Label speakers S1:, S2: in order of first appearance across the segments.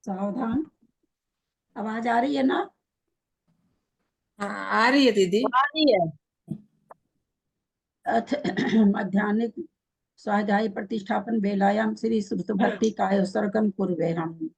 S1: सावधान। आवाज आ रही है ना?
S2: हाँ, आ रही है दीदी।
S3: आ रही है।
S1: अथ मध्याह्निक स्वाध्याय प्रतिष्ठापन बेलायाम श्री सुत भक्ति काय सर्गम पूर्वे हम।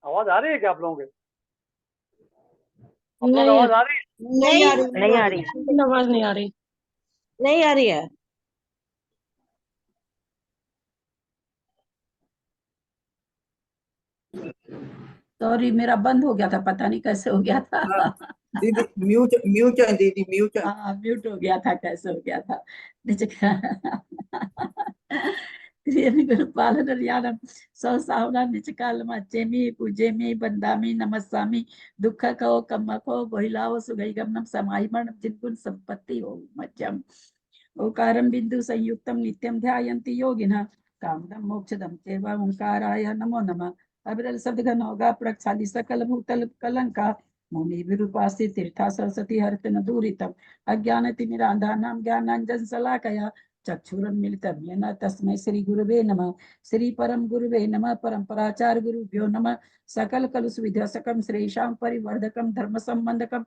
S4: आवाज आ रही है क्या आप लोगों के? आप लोगों को
S3: नहीं
S4: आवाज आ रही है?
S3: नहीं आ रही,
S5: नहीं आ रही।
S3: बिल्कुल आवाज नहीं आ रही। नहीं आ रही है।
S1: सॉरी, मेरा बंद हो गया था, पता नहीं कैसे हो गया था।
S2: हाँ, दीदी म्यूट म्यूट है दीदी, म्यूट है।
S1: हाँ, म्यूट हो गया था, कैसे हो गया था। नीचे पालन सौसावना निचकालमा चेमी पूजेमी बंदामी नमस्सामी दुख को कम्म को बहिलाव सुगई गमनम समाहिमन जिनकुन संपत्ति हो मध्यम ओकारम बिंदु संयुक्तम नित्यम ध्यायन्ति योगिनः कामदम मोक्षदम चैव ओंकाराय नमो नमः। अविरल शब्द घन होगा प्रक्षाली सकल भूतल कलंका मुनि विरूपास्ति तीर्था सरस्वती हरत न दूरितम अज्ञान तिमिरांधानाम ज्ञानांजन शलाकया चक्षुरुन्मीलितं येन तस्मै श्री गुरुवे नमः। श्री परम गुरुवे नमः। परम्पराचार्य गुरुभ्यो नमः। सकल कलुष विध्वसकम श्रेषां परिवर्धकम धर्म संबंधकम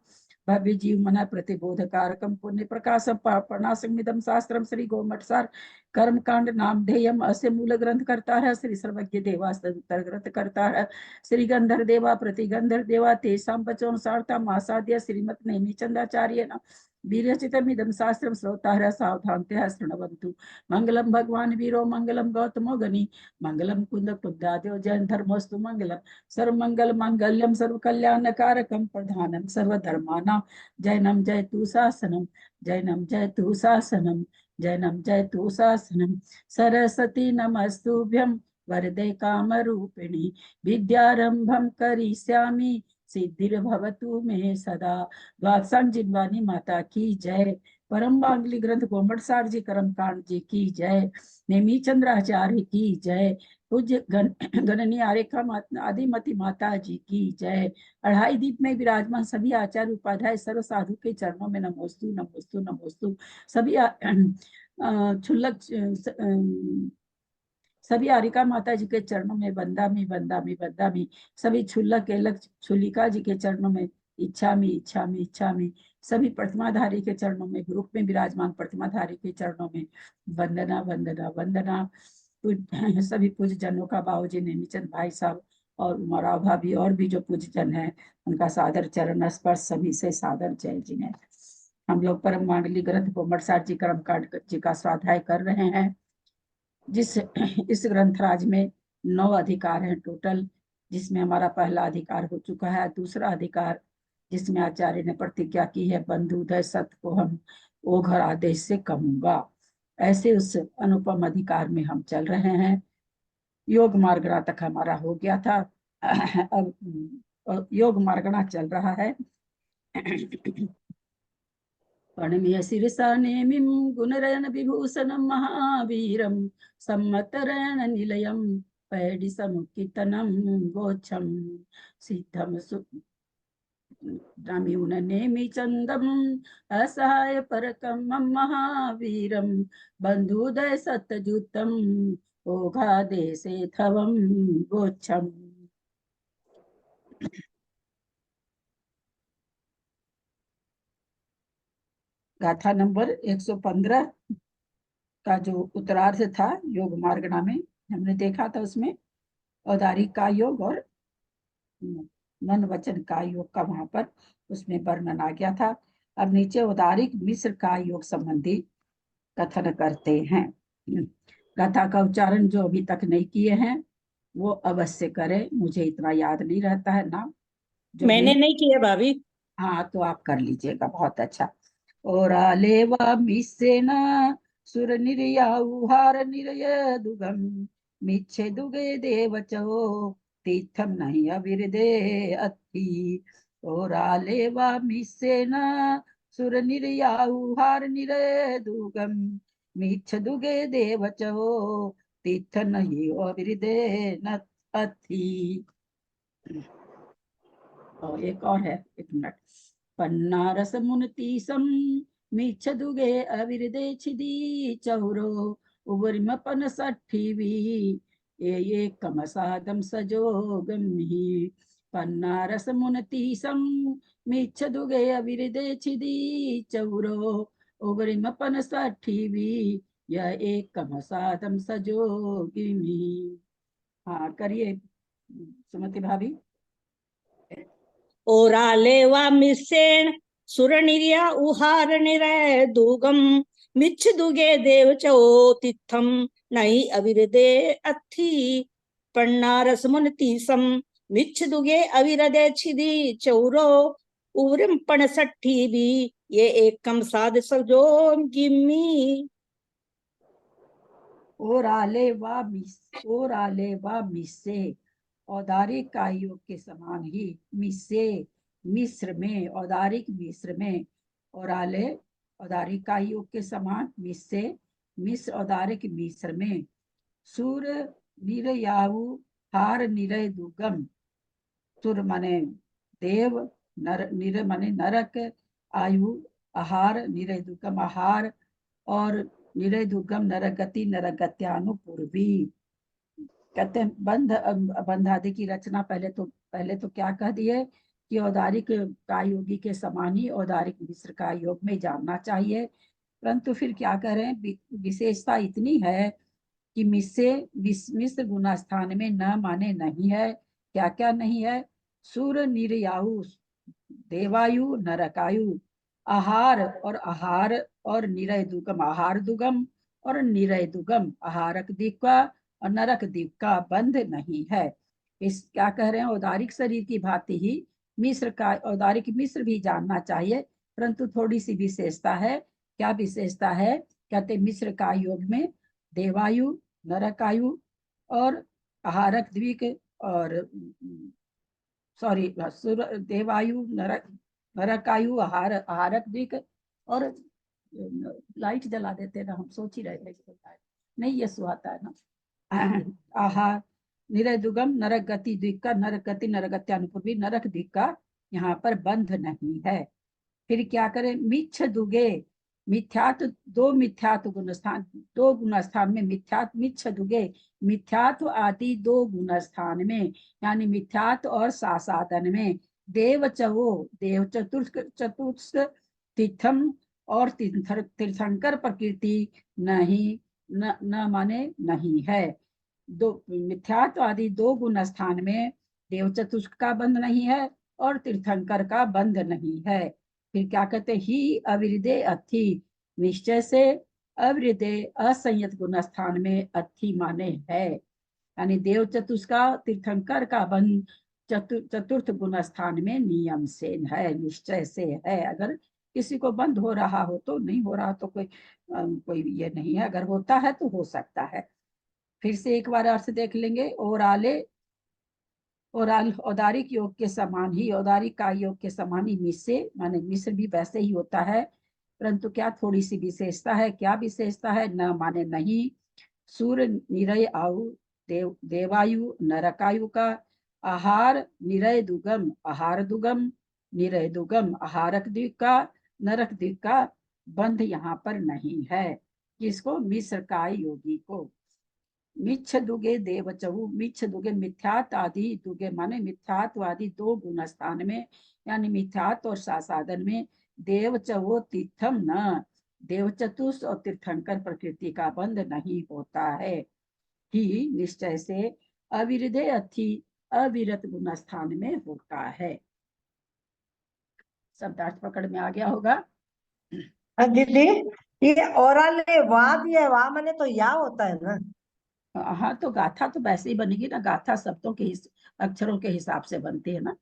S1: भव्य जीव मन प्रतिबोध कारकम पुण्य प्रकाशम पढ़नासंमिदम शास्त्रम श्री गोमठसार कर्म कांड नामधेयम अस्य मूल ग्रंथ करता है श्री सर्वज्ञ देवास्तर ग्रंथ करता है श्री गंधर देवा प्रतिगंधर देवा तेषाम वचोनुसारता मासाद्य श्रीमत नेमिचंदाचार्य वीरचितमिदं शास्त्रम श्रोतारः सावधानतया शृण्वन्तु मंगलम भगवान वीरो मंगलम गौतमो गनि मंगलम कुंद कुंदाद्यो जैन धर्मोस्तु मंगलम सर्वमंगल मांगल्यम सर्व कल्याण कारकम प्रधानम सर्वधर्मानां जैनम जयतु शासनम जैनम जयतु शासनम जैनम जयतु शासनम सरस्वती नमस्तुभ्यं वरदे कामरूपिणी विद्यारंभं करिष्यामि सिद्धिर्भवतु मे सदा। द्वादशांग जिनवानी माता की जय। परम बांगली ग्रंथ गोमटसार जी कर्मकांड जी की जय। नेमी चंद्राचार्य की जय। पूज्य गणनी आरेखा आदिमती माता जी की जय। अढ़ाई दीप में विराजमान सभी आचार्य उपाध्याय सर्व साधु के चरणों में नमोस्तु नमोस्तु नमोस्तु। सभी क्षुल्लक सभी आरिका माता जी के चरणों में वंदामी वंदामी वंदामी। सभी क्षुल्लक एलक छुलिका जी के चरणों में इच्छामी इच्छामी इच्छामी। सभी प्रतिमाधारी के चरणों में ग्रुप में विराजमान प्रतिमाधारी के चरणों में वंदना वंदना वंदना। सभी पूज्य जनों का बाबूजी नेमीचंद भाई साहब और उमराव भाभी और भी जो पूज्य जन है उनका सादर चरण स्पर्श सभी से सादर जय जिन्हें। हम लोग परम मांगली ग्रंथ गोमटसार जी कर्मकांड जी का स्वाध्याय कर रहे हैं। इस ग्रंथराज में 9 अधिकार हैं टोटल, जिसमें हमारा पहला अधिकार हो चुका है। दूसरा अधिकार जिसमें आचार्य ने प्रतिज्ञा की है बंधुदय सत्य को हम ओघर आदेश से कहूंगा। ऐसे उस अनुपम अधिकार में हम चल रहे हैं। योग मार्गणा तक हमारा हो गया था, अब योग मार्गणा चल रहा है। प्रणम्य शिरसा नेमिं गुणरयन विभूषणं महावीरं सम्मतरयन निलयं पैडि समुत्थितनं गोच्छं सिद्धं नम्यून नेमि चंदम असहाय परकं महावीरं बंधुदय सत्यजुतं ओघादेशे थवं गोच्छम्। गाथा नंबर 115 का जो उत्तरार्ध था योग मार्गणा में हमने देखा था, उसमें औदारिक का योग और मन वचन का योग का वहां पर उसमें वर्णन आ गया था। अब नीचे औदारिक मिश्र का योग संबंधी कथन करते हैं। गाथा का उच्चारण जो अभी तक नहीं किए हैं वो अवश्य करें, मुझे इतना याद नहीं रहता है ना। जो
S3: मैंने नहीं किया भाभी।
S1: हाँ तो आप कर लीजिएगा, बहुत अच्छा। ओरालेवा मिस्सेन सुर निर्याहार निर्य दुगम मिच्छे दुगे देवचो तीर्थम नहीं अविरदे अति। ओरालेवा मिस्सेन सुर निर्याहार निर्य दुगम मिच्छ दुगे देवचो तीर्थ नहीं अविरदे न अति। और एक और है, 1 मिनट। पन्नारस मुनतीसम मीछ दुगे अविरदे छिदी चौरो उबरिमपन सठीवी ये कमसादम सजोगमी। पन्नारस मुनतीसम मीछ दुगे अविरदे छिदी चौरो उबरिमपन सठीवी यह एक कमसादम सजोगिमी। हाँ करिए सुमति भाभी।
S3: ओराले वा मिस्सेण सुरनिर्या उहार निरय दुगम मिच्छ दुगे देव चो तिथम नहीं अविरदे अथि। पन्नारस मुनतीसम मिच्छ दुगे अविरदे छिदी चौरो उवरिम पण सट्ठी भी ये एकम साध सजो गिम्मी।
S1: ओराले वा मिस्से औदारिक का योग के समान ही मिस्से मिस्र में औदारिक मिस्र में। ओराले औदारिक का योग के समान मिस्से मिस्र औदारिक मिस्र में। सुर निरयाहु हार निरय दुगम। सुर माने देव, नर निर माने नरक, आयु आहार निरय दुगम आहार और निरय दुर्गम नरगति नरगत्यानुपूर्वी। कहते हैं बंध आदि की रचना पहले तो क्या कह दिए कि औदारिक का योगी के समान ही औदारिक मिश्र का योग में जानना चाहिए, परंतु फिर क्या करें, विशेषता इतनी है कि मिश्र गुणास्थान में न माने नहीं है। क्या क्या नहीं है? सूर्य निर्यायु, देवायु, नरकायु, आहार और निरय दुगम, आहार दुगम और निरय दुगम, आहारक दिक् का और नरक दिक् का बंध नहीं है। इस क्या कह रहे हैं, औदारिक शरीर की भांति ही मिश्र का, औदारिक मिश्र भी जानना चाहिए, परंतु थोड़ी सी विशेषता है। क्या विशेषता है? कहते मिश्र का योग में देवायु, नरकायु और आहारक द्विक और सॉरी देवायु, नरकायु, आहारक द्विक और लाइट जला देते ना, हम सोच ही रहे थे नहीं, ये सुहाता है ना। आहार निरय दुगम, नरक गति द्विक का, नरक गति नरगत्यानुपूर्वी, नरक द्विक का यहाँ पर बंध नहीं है। फिर क्या करें, मिच्छ दुगे, मिथ्यात्व, दो मिथ्यात्व गुणस्थान, दो गुणस्थान में मिथ्यात्व, मिच्छ दुगे मिथ्यात्व आदि दो गुणस्थान में, यानी मिथ्यात्व और सासादन में, देव चवो, देव चतुर्थ तीर्थम और तीर्थंकर प्रकृति नहीं, न माने नहीं है। दो मिथ्यात्व आदि दो गुण स्थान में देव चतुष्क का बंध नहीं है और तीर्थंकर का बंध नहीं है। फिर क्या कहते, ही अविरदे अथि, निश्चय से अविरदे असंयत गुण स्थान में अथि माने है, यानी देव चतुष्क का, तीर्थंकर का बंध चतुर्थ गुण स्थान में नियम से है, निश्चय से है। अगर किसी को बंद हो रहा हो तो, नहीं हो रहा तो कोई ये नहीं है, अगर होता है तो हो सकता है। फिर से एक बार अर्थ देख लेंगे। औदारिक योग के समान ही, औदारिक का योग के समान ही मिश्र, माने मिश्र भी वैसे ही होता है, परंतु क्या थोड़ी सी विशेषता है। क्या विशेषता है? न माने नहीं, सूर्य निरय आयु, देवायु, नरकायु का आहार निरय दुगम, आहार दुगम, निरय दुगम, आहारक द्विक का, नरक द्विक का बंध यहाँ पर नहीं है। किसको? मिश्र का योगी को। मिच्छ दुगे देवचहु, मिच्छ दुगे मिथ्यात्व आदि, दुगे माने मिथ्यात्व आदि दो गुण स्थान में, यानी मिथ्यात्व और सासादन में, देवचवो तीर्थम न, देव चतुष और तीर्थंकर प्रकृति का बंध नहीं होता है। ही निश्चय से अविरदे अथि, अविरत गुण स्थान में होता है। शब्दार्थ पकड़ में आ गया होगा।
S5: दीदी, ये ओरल वाद या वा माने तो या होता है ना?
S1: हाँ, तो गाथा तो वैसे ही बनेगी ना, गाथा शब्दों के अक्षरों के हिसाब से बनती है ना,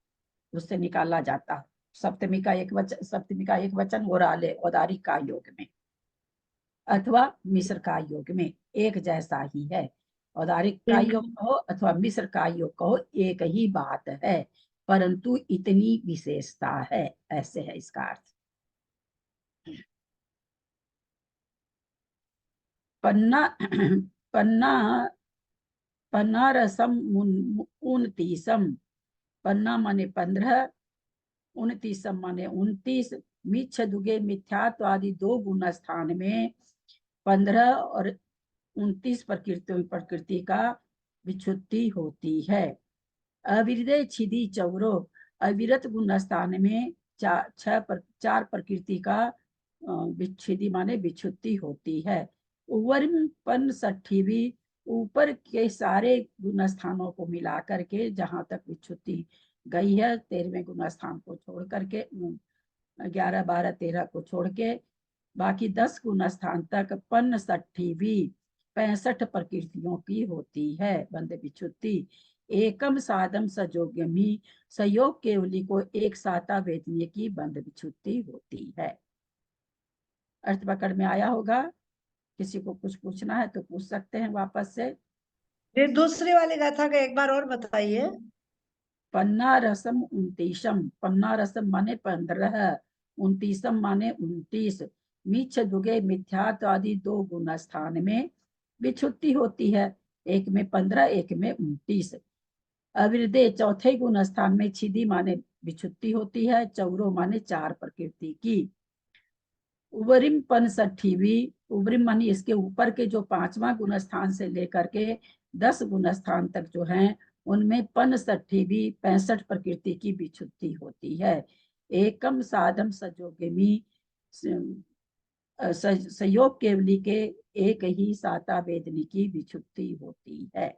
S1: उससे निकाला जाता है। सप्तमी का एक वचन ओराले, औदारिक का योग में अथवा मिश्र का योग में एक जैसा ही है। औदारिक का योग कहो अथवा मिश्र का योग कहो, एक ही बात है, परंतु इतनी विशेषता है, ऐसे है इसका अर्थ। पन्ना पन्ना पन्ना रसम 29, पन्ना माने 15, 29 माने 29, मिच्छ दुगे मिथ्यात्व आदि दो गुण स्थान में 15 और 29 प्रकृति का विच्छुत्ति होती है। अविरदे छिदी चौरो, अविरत गुण स्थान में चार प्रकृति का विच्छिदी माने विच्छुत्ति होती है। उवर्म पन सठीवी, ऊपर के सारे गुण स्थानों को मिला करके जहां तक विच्छुत्ति गई है, 13वें गुण स्थान को छोड़ करके, 11, 12, 13 को छोड़ के बाकी 10 गुण स्थान तक पन सठीवी 65 प्रकृतियों की होती है बंध विच्छुत्ति। एकम साधम सजोग्यमी, संयोग केवली को एक साता वेदनीय की बंध विच्छुत्ति होती है। अर्थ पकड़ में आया होगा। किसी को कुछ पूछना है तो पूछ सकते हैं वापस से।
S5: ये दूसरी वाली गाथा का एक बार और बताइए।
S1: पन्ना रसम 29, पन्ना रसम माने 15, 29 माने 29, मिच्छ दुगे मिथ्यात्व आदि दो गुण स्थान में विच्छुत्ति होती है, एक में 15, एक में 29। अविरदे चौथे गुण स्थान में छिदी माने विच्छुत्ति होती है, चौरो माने चार प्रकृति की। उबरिम पन सठीवी, उबरिम मानी इसके ऊपर के जो 5वां गुण स्थान से लेकर के 10 गुण स्थान तक जो हैं उनमें 65 भी 65 प्रकृति की विच्छुद्धि होती है। एकम साधम सजोगिमी संयोग केवली के एक ही साता वेदनी की विच्छुद्धि होती है।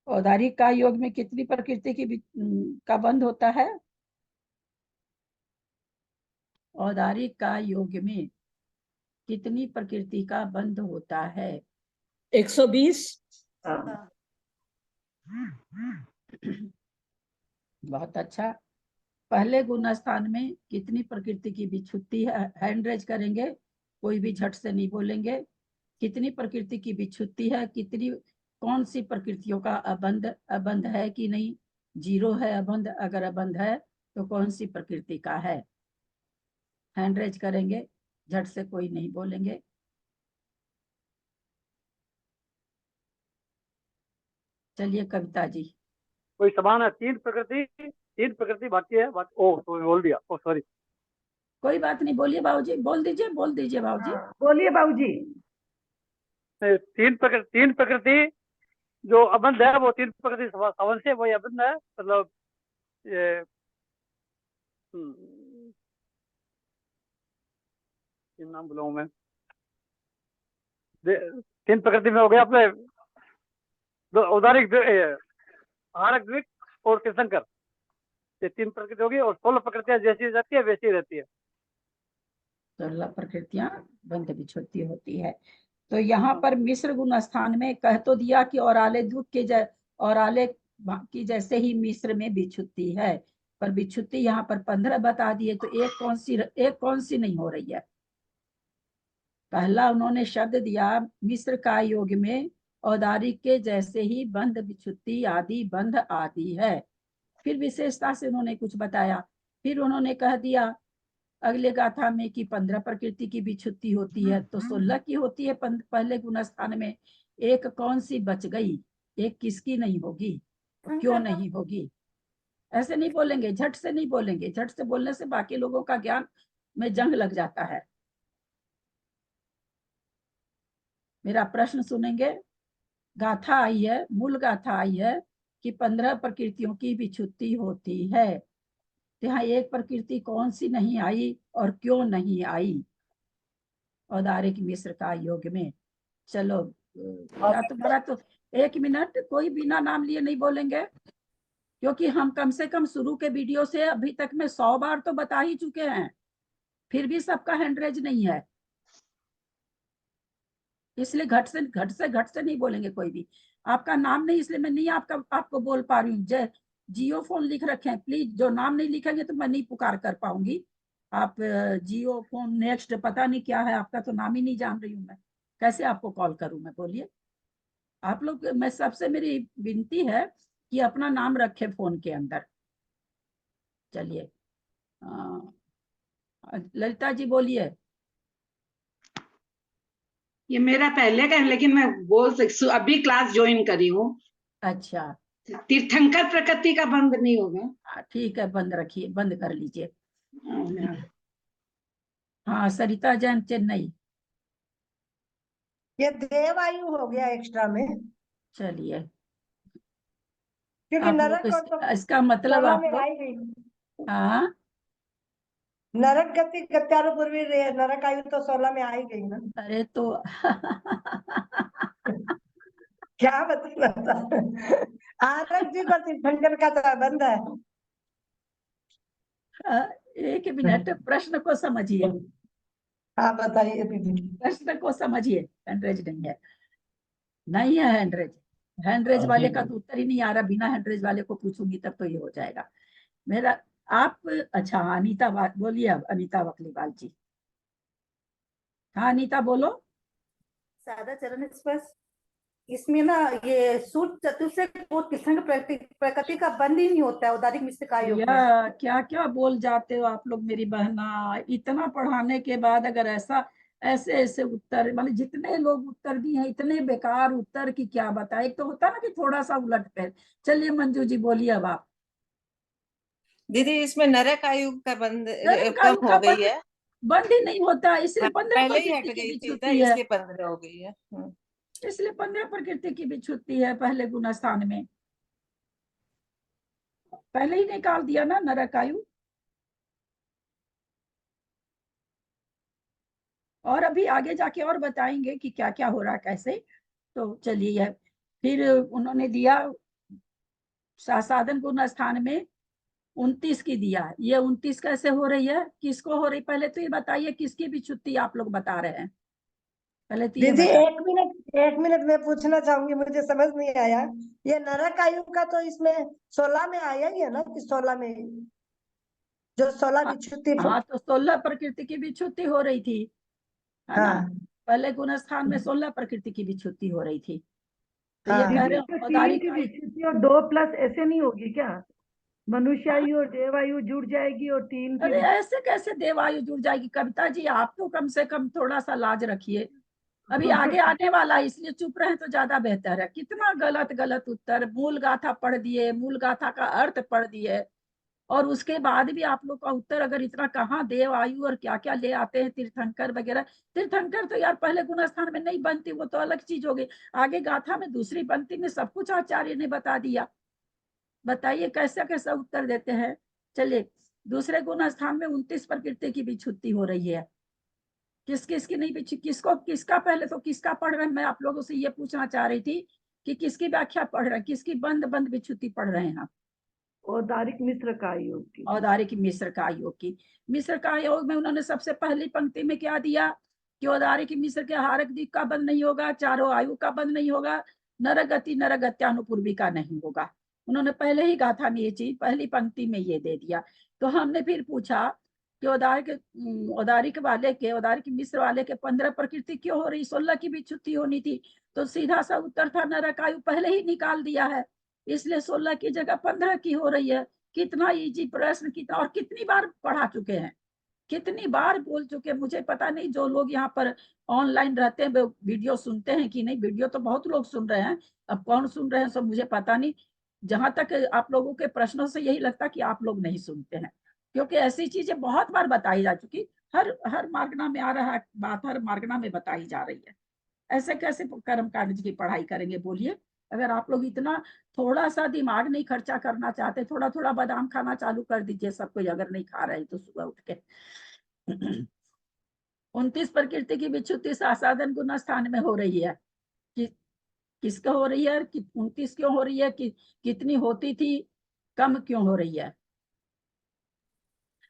S1: औदारिक का योग में कितनी प्रकृति की का बंध होता है? औदारिक का योग में कितनी प्रकृति का बंध होता है?
S3: 120।
S1: बहुत अच्छा। पहले गुण स्थान में कितनी प्रकृति की विच्छुद्धि है? हैंड रेज करेंगे, कोई भी झट से नहीं बोलेंगे। कितनी प्रकृति की विच्छुद्धि है? कितनी, कौन सी प्रकृतियों का अबंध है कि नहीं? 0 है अबंध। अगर अबंध है तो कौन सी प्रकृति का है? हैंड रेज करेंगे, झट से कोई नहीं बोलेंगे। चलिए कविता जी।
S4: कोई समान है, तीन प्रकृति भाती है। ओ तो बोल दिया, ओ सॉरी।
S1: कोई बात नहीं, बोलिए बाबूजी, बोल दीजिए बाबूजी।
S5: बोलिए बाबूजी।
S4: तीन प्रकृति जो अबंध है, वो तीन प्रकृति सवन से वही अबंध है। मतलब ये नाम बुलाऊं मैं, तीन प्रकृति में हो गया अपने औदारिक, आहारक, द्विक और तीर्थंकर। ये तीन प्रकृति होगी और 16 प्रकृतियां जैसी रहती है वैसी रहती है।
S1: 16 प्रकृतियां बंध विच्छुद्धि होती है। तो यहाँ पर मिश्र गुण स्थान में कह तो दिया कि औराले दुख के औराले की जैसे ही मिश्र में विच्छुद्धि है, पर विच्छुद्धि यहाँ पर 15 बता दिए। तो एक कौन सी नहीं हो रही है? पहला उन्होंने शब्द दिया मिश्र का योग में औदारिक के जैसे ही बंध विच्छुद्धि आदि बंध आदि है। फिर विशेषता से उन्होंने कुछ बताया। फिर उन्होंने कह दिया अगले गाथा में कि 15 प्रकृति की विच्छुद्धि होती है, तो 16 की होती है पहले गुण स्थान में। एक कौन सी बच गई? एक किसकी नहीं होगी? क्यों नहीं होगी? ऐसे नहीं बोलेंगे, झट से नहीं बोलेंगे। झट से बोलने से बाकी लोगों का ज्ञान में जंग लग जाता है। मेरा प्रश्न सुनेंगे। गाथा आई है, मूल गाथा आई है कि 15 प्रकृतियों की विच्छुद्धि होती है। यहाँ एक प्रकृति कौन सी नहीं आई और क्यों नहीं आई औदारिक मिश्र का योग में? चलो, या तुम्हारा तो 1 मिनट, कोई बिना नाम लिए नहीं बोलेंगे, क्योंकि हम कम से कम शुरू के वीडियो से अभी तक में 100 बार तो बता ही चुके हैं, फिर भी सबका हैंड रेज नहीं है। इसलिए घट से नहीं बोलेंगे कोई भी। आपका नाम नहीं, इसलिए मैं नहीं आपको बोल पा रही हूँ। जियो फोन लिख रखे हैं, प्लीज जो नाम नहीं लिखेंगे तो मैं नहीं पुकार कर पाऊंगी। आप जियो फोन नेक्स्ट पता नहीं क्या है आपका, तो नाम ही नहीं जान रही हूँ मैं, कैसे आपको कॉल करूं मैं? बोलिए आप लोग। मैं सबसे मेरी विनती है कि अपना नाम रखे फोन के अंदर। चलिए ललिता जी बोलिए।
S6: ये मेरा पहले का है, लेकिन मैं अभी क्लास ज्वाइन करी हूँ।
S1: अच्छा
S6: तीर्थंकर प्रकृति का बंद नहीं होगा।
S1: ठीक है, बंद रखिए, बंद कर लीजिए। हाँ सरिता जैन चेन्नई।
S5: ये देवायु हो गया एक्स्ट्रा में,
S1: चलिए
S5: क्योंकि
S1: आप लोग
S5: नरक और तो
S1: इसका मतलब
S5: 16
S1: आप
S5: में
S1: लोग,
S5: आई गई।
S1: हाँ
S5: नरक गति गत्यारो पूर्वी नरक आयु तो 16 में आई गई ना।
S1: अरे तो
S5: क्या बताना था? आरक जी पर तीर्थंकर का संबंध है।
S1: 1 मिनट, प्रश्न को समझिए,
S5: हाँ बताइए दीदी।
S1: प्रश्न को समझिए। हैंडरेज नहीं है, नहीं है हैंडरेज। हैंडरेज वाले का तो उत्तर ही नहीं आ रहा। बिना हैंडरेज वाले को पूछूंगी तब तो ये हो जाएगा मेरा। आप अच्छा हाँ, अनीता बोलिए अब, अनीता वकलीवाल जी। हाँ अनीता बोलो।
S7: सादा चरण स्पर्श, इसमें ना ये सूट चतुर्थ को तीर्थंकर प्रकृति का बंद ही नहीं होता है औदारिक मिश्र का योग में।
S1: क्या क्या बोल जाते हो आप लोग मेरी बहना। इतना पढ़ाने के बाद अगर ऐसे उत्तर, मतलब जितने लोग उत्तर दिए हैं इतने बेकार उत्तर की क्या बताए। एक तो होता ना कि थोड़ा सा उलट फेर। चलिए मंजू जी बोलिए अब आप।
S2: दीदी इसमें नरक आयु का बंद
S1: नरक
S2: कम
S1: आयु
S2: हो
S1: का
S2: गई
S1: बंद
S2: है।
S1: बंद ही नहीं होता, इसलिए 15
S2: पहले ही हट
S1: प्रकृति की
S2: गई
S1: भी
S2: थी ना,
S1: छुट्टी है,
S2: इसलिए 15 हो गई है।
S1: इसलिए 15 प्रकृति की भी छुट्टी है पहले गुण स्थान में, पहले ही निकाल दिया ना नरक आयु। और अभी आगे जाके और बताएंगे कि क्या क्या हो रहा है कैसे। तो चलिए, फिर उन्होंने दिया साधन गुण स्थान में 29 की दिया है। ये 29 कैसे हो रही है, किसको हो रही, पहले तो ये बताइए किसकी भी छुट्टी आप लोग बता रहे हैं, पहले तो ये
S5: दीदी
S1: बता।
S5: 1 मिनट मैं पूछना चाहूंगी, मुझे समझ नहीं आया। ये नरक आयु का तो इसमें 16 में आया ही है ना, कि 16 में जो 16
S1: हाँ,
S5: की छुट्टी
S1: हाँ, तो 16 प्रकृति की भी छुट्टी हो रही थी, है ना।
S5: हाँ
S1: पहले गुण स्थान में 16 प्रकृति की भी छुट्टी हो रही थी, तो ये
S5: हाँ
S1: कह रहे
S8: दीदी
S1: हैं
S8: तो
S1: औदारी
S8: 3 की
S1: का।
S8: भी छुट्टी और 2 प्लस ऐसे नहीं होगी क्या? मनुष्यायु और देवायु जुड़ जाएगी और 3 की
S1: अरे
S8: भी।
S1: ऐसे कैसे देवायु जुड़ जाएगी कविता जी, आप तो कम से कम थोड़ा सा लाज रखिए, अभी
S8: हाँ,
S1: आगे आने वाला है, इसलिए चुप रहे तो ज्यादा बेहतर है। कितना गलत गलत उत्तर, मूल गाथा पढ़ दिए, मूल गाथा का अर्थ पढ़ दिए, और उसके बाद भी आप लोग का उत्तर अगर इतना, कहाँ देव आयु और क्या क्या ले आते हैं, तीर्थंकर वगैरह। तीर्थंकर तो यार पहले गुण स्थान में नहीं बनती, वो तो अलग चीज हो गई, आगे गाथा में दूसरी पंक्ति में सब कुछ आचार्य ने बता दिया। बताइए कैसा कैसा उत्तर देते हैं। चलिए, दूसरे गुण स्थान में 29 प्रकृति की भी छुट्टी हो रही है, किस किस की नहीं पीछे, किसको किसका, पहले तो किसका पढ़ रहे हैं, मैं आप लोगों से ये पूछना चाह रही थी कि किसकी व्याख्या पढ़ रहे हैं, किसकी बंद बंद विच्छुति पढ़ रहे हैं आप।
S8: औदारिक मिश्र का योग की।
S1: औदारिक मिश्र का योग की, मिश्र का योग में उन्होंने सबसे पहली पंक्ति में क्या दिया कि औदारिक मिश्र के हारक दिक का बंद नहीं होगा, चारों आयु का बंद नहीं होगा, नरगति नरगत्यानुपूर्वी का नहीं होगा। उन्होंने पहले ही गाथा में ये चीज पहली पंक्ति में ये दे दिया। तो हमने फिर पूछा कि औदारिक वाले के, औदारिक मिश्र वाले के 15 प्रकृति क्यों हो रही, 16 की भी छुट्टी होनी थी। तो सीधा सा उत्तर था नरक आयु पहले ही निकाल दिया है, इसलिए 16 की जगह 15 की हो रही है। कितना इजी प्रश्न, कितना, और कितनी बार पढ़ा चुके हैं, कितनी बार बोल चुके, मुझे पता नहीं जो लोग यहाँ पर ऑनलाइन रहते हैं वीडियो सुनते हैं कि नहीं, वीडियो तो बहुत लोग सुन रहे हैं, अब कौन सुन रहे हैं सब मुझे पता नहीं। जहां तक आप लोगों के प्रश्नों से यही लगता कि आप लोग नहीं सुनते हैं, क्योंकि ऐसी चीजें बहुत बार बताई जा चुकी, हर हर मार्गना में आ रहा है बात, हर मार्गना में बताई जा रही है। ऐसे कैसे कर्म कांड की पढ़ाई करेंगे बोलिए। अगर आप लोग इतना थोड़ा सा दिमाग नहीं खर्चा करना चाहते, थोड़ा थोड़ा बादाम खाना चालू कर दीजिए सब कोई, अगर नहीं खा रहे तो सुबह उठ के। 29 प्रकृति की विच्छुति साधन गुण स्थान में हो रही है, कि किसका हो रही है, कि 29 क्यों हो रही है, कि कितनी होती थी, कम क्यों हो रही है।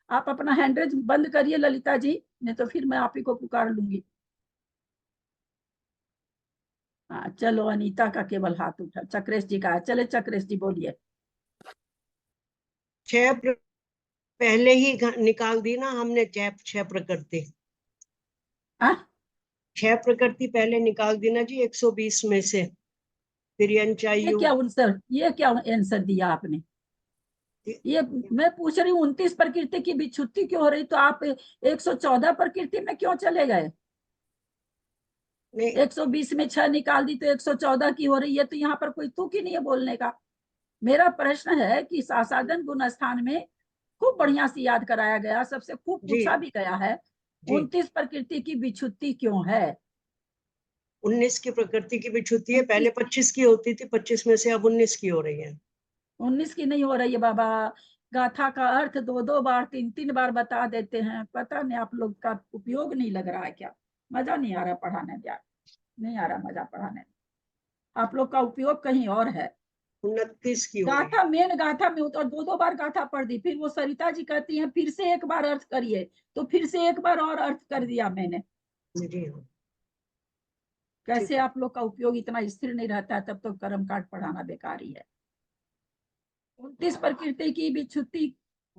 S1: आप अपना हैंड रेज बंद करिए ललिता जी, नहीं तो फिर मैं आप ही को पुकार लूंगी। हाँ चलो, अनीता का केवल हाथ उठा, चक्रेश जी का है, चले चक्रेश जी बोलिए।
S3: पहले ही निकाल दी ना हमने, 6 प्रकृति,
S1: हाँ
S3: 6 प्रकृति पहले निकाल दी ना जी 120 में से। फिर
S1: ये
S3: यंचायु,
S1: क्या आंसर, ये क्या आंसर दिया आपने, ये मैं पूछ रही हूँ 29 प्रकृति की विच्छुति क्यों हो रही, तो आप 114 प्रकृति में क्यों चले गए।
S3: नहीं
S1: 120 में 6 निकाल दी तो 114 की हो रही है, तो यहाँ पर कोई तुक ही नहीं है बोलने का। मेरा प्रश्न है कि साधन गुण स्थान में खूब बढ़िया से याद कराया गया, सबसे खूब
S3: जी
S1: पूछा भी गया है,
S3: जी
S1: 29 प्रकृति की विच्छुति क्यों है।
S3: 19 की प्रकृति की भी छुट्टी है, पहले 25 की होती थी, 25 में से अब 19 की हो रही है।
S1: 19 की नहीं हो रही है बाबा, गाथा का अर्थ दो दो बार तीन तीन बार बता देते हैं, पता नहीं आप लोग का उपयोग नहीं लग रहा है क्या, मजा नहीं आ रहा पढ़ाने में यार, नहीं आ रहा मजा पढ़ाने में, आप लोग का उपयोग कहीं और है।
S3: 29 की हो रही
S1: गाथा मेन गाथा में और दो दो बार गाथा पढ़ दी, फिर वो सरिता जी कहती हैं फिर से एक बार अर्थ करिए, तो फिर से एक बार और अर्थ कर दिया मैंने।
S3: है। जी हाँ,
S1: कैसे
S3: ठीक है।
S1: आप लोग का उपयोग इतना स्थिर नहीं रहता है, तब तो कर्म कांड पढ़ाना बेकार ही है। 29 प्रकृति की विच्छुति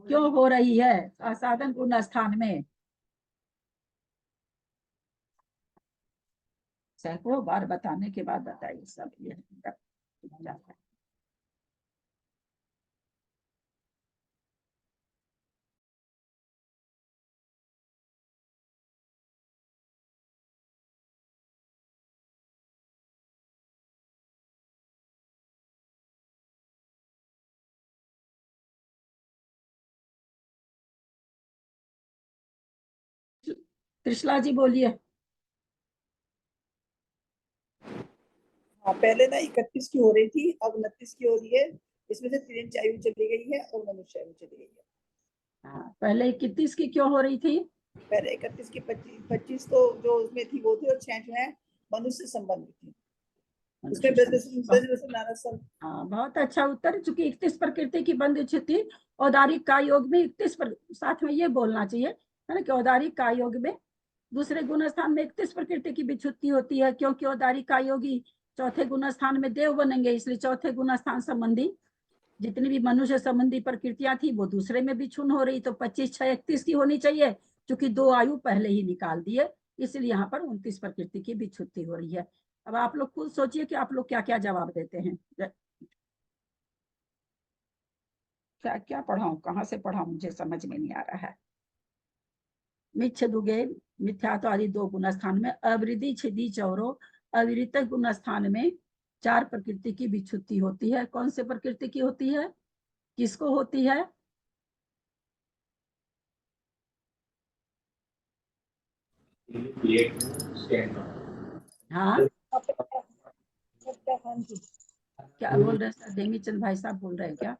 S1: क्यों हो रही है साधन गुण स्थान में, सैकड़ों बार बताने के बाद बताइए सब ये। त्रिशला जी बोलिए।
S2: हाँ, पहले ना 31 की हो रही थी, अब 29 की हो रही है। इसमें से 3 आयु चली गई है और मनुष्य आयु चली गई है।
S1: हाँ, पहले 31 की क्यों हो रही थी?
S2: पहले 31 की 25 तो जो उसमें थी वो थी, और 6 जो है मनुष्य संबंधी थी। उसमें
S1: हाँ, बहुत अच्छा उत्तर। चूंकि 31 प्रकृति की बंध थी, औदारिक का योग में 31 पर, साथ में ये बोलना चाहिए है ना कि औदारिक का योग में दूसरे गुण स्थान में 31 प्रकृति की विच्छुत्ति होती है, क्योंकि औदारिक का योगी चौथे गुण स्थान में देव बनेंगे, इसलिए चौथे गुण स्थान संबंधी जितनी भी मनुष्य संबंधी प्रकृतियां थी वो दूसरे में भी क्षुण्ण हो रही। तो 25, 6, 31 की होनी चाहिए, क्योंकि 2 आयु पहले ही निकाल दिए, इसलिए यहाँ पर 29 प्रकृति की विच्छुत्ति हो रही है। अब आप लोग खुद सोचिए कि आप लोग क्या क्या जवाब देते हैं। क्या क्या पढ़ाऊं, कहाँ से पढ़ाऊं, मुझे समझ में नहीं आ रहा है। मिच्छ दुगे मिथ्यात्व आदि 2 गुण स्थान में, अवृद्धि छिदी चौरो अविरित गुण स्थान में 4 प्रकृति की विच्छुत्ति होती है। कौन से प्रकृति की होती है, किसको होती है? हाँ, क्या बोल रहे हैं सर? देमीचंद भाई साहब बोल रहे हैं क्या?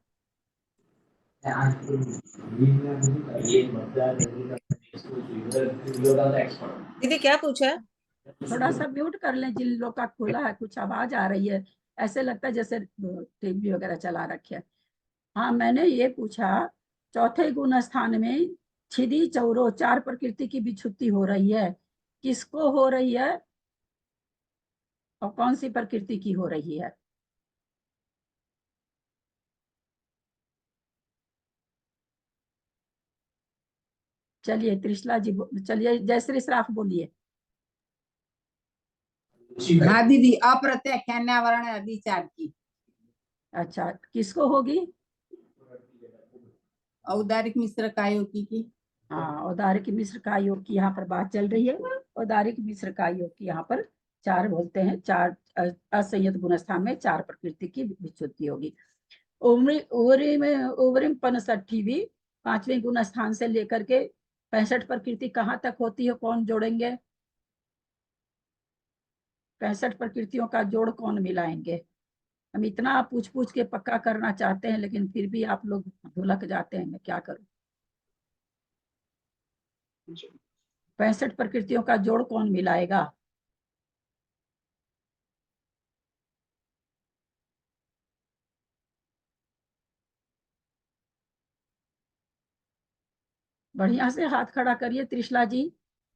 S2: दीदी क्या पूछा?
S1: थोड़ा सा म्यूट कर लें, जिन लोग का खुला है, कुछ आवाज आ रही है, ऐसे लगता है जैसे टीवी वगैरह चला रखे है। हाँ, मैंने ये पूछा, चौथे गुण स्थान में छिदी चौरो 4 प्रकृति की विच्छुत्ति हो रही है, किसको हो रही है और कौन सी प्रकृति की हो रही है? चलिए त्रिशला जी, चलिए जयश्री श्राफ बोलिए।
S9: हाँ दीदी, अप्रत्याख्यान्यावरण आदि 4 की।
S1: अच्छा, किसको होगी?
S9: औदारिक मिश्र कायोगी की।
S1: हाँ, औदारिक मिश्र का योग की यहाँ पर बात चल रही है। औदारिक मिश्र का योग की यहाँ पर 4 बोलते हैं, 4 असंयत गुण स्थान में 4 प्रकृति की विच्छुत्ति होगी। ओवरिम 65वीं 5वें गुण स्थान से लेकर के 65 प्रकृति कहाँ तक होती है, कौन जोड़ेंगे? 65 प्रकृतियों का जोड़ कौन मिलाएंगे? हम इतना पूछ पूछ के पक्का करना चाहते हैं, लेकिन फिर भी आप लोग धुलक जाते हैं, मैं क्या करूं? 65 प्रकृतियों का जोड़ कौन मिलाएगा? बढ़िया से हाथ खड़ा करिए त्रिशला जी,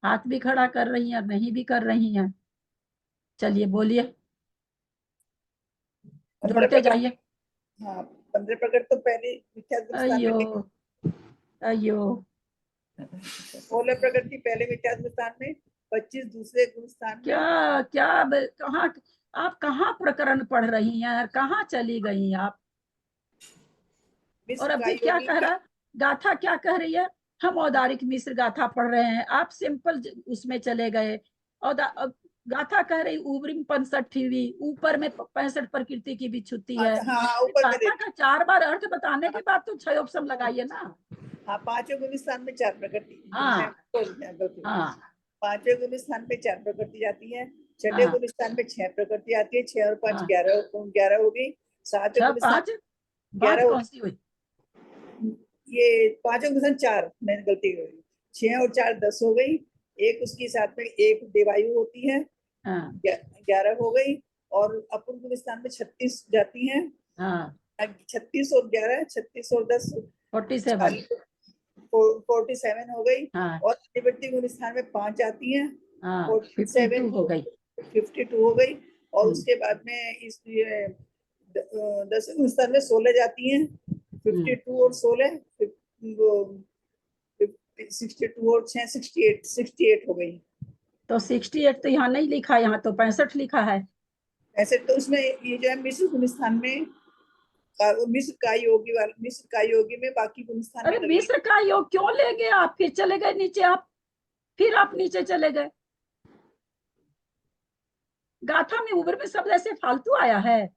S1: हाथ भी खड़ा कर रही हैं और नहीं भी कर रही हैं। चलिए बोलिए, जोड़ते जाइए।
S2: हाँ, 15 प्रकट तो पहले मिथ्या गुण स्थान में
S1: अयो अयो,
S2: 16 प्रकट की पहले मिथ्या गुण स्थान में, 25 दूसरे गुण स्थान में।
S1: क्या क्या कहाँ, आप कहाँ प्रकरण पढ़ रही हैं, कहाँ चली गई आप? और अभी क्या कह रहा है, गाथा क्या कह रही है? हम औदारिक मिश्र गाथा पढ़ रहे हैं, आप सिंपल उसमें चले गए। और गाथा कह रही उबरिम 65वीं, ऊपर में 65 प्रकृति की विच्छुत्ति है।
S2: हाँ, ऊपर में
S1: गाथा का 4 बार अर्थ बताने के बाद तो 6 ऑप्शन लगाइए ना।
S2: हाँ, 5वें गुण स्थान में 4 प्रकृति।
S1: हाँ
S2: हाँ, 5वें गुण स्थान पे 4 प्रकृति जाती है, 6ठे
S1: हाँ
S2: गुण स्थान पे 6 प्रकृति आती है, 6 और 5
S1: हाँ।
S2: 11 हो गई। 7वें गुण स्थान
S1: 5 कौन सी हुई?
S2: ये 5वें गुण स्थान 4, मैंने गलती कर दी। 6 और 4 10 हो गई, एक उसके साथ में एक देवायु होती है, 11 हो गई। और अपूर्ण गुण स्थान में 36 जाती है। 36 और 11, 36 और 10
S1: 47
S2: 47 हो गई।
S1: हाँ।
S2: और अधिवर्ती गुण स्थान में 5 आती हैं।
S1: 52 हो गई।
S2: 52 हो गई। और उसके बाद में इस 10वें गुण स्थान में 16 जाती हैं। 52 और 16 62 और 6 68 हो गई।
S1: तो 68 तो यहाँ नहीं लिखा, यहाँ तो 65 लिखा है।
S2: ऐसे तो उसमें ये जो है मिश्र गुण स्थान में मिश्र का योगी में बाकी गुण स्थान।
S1: अरे मिश्र का योग क्यों ले गए आप, फिर चले गए नीचे आप, फिर आप नीचे चले गए। गाथा में उबर में शब्द ऐसे फालतू आया है।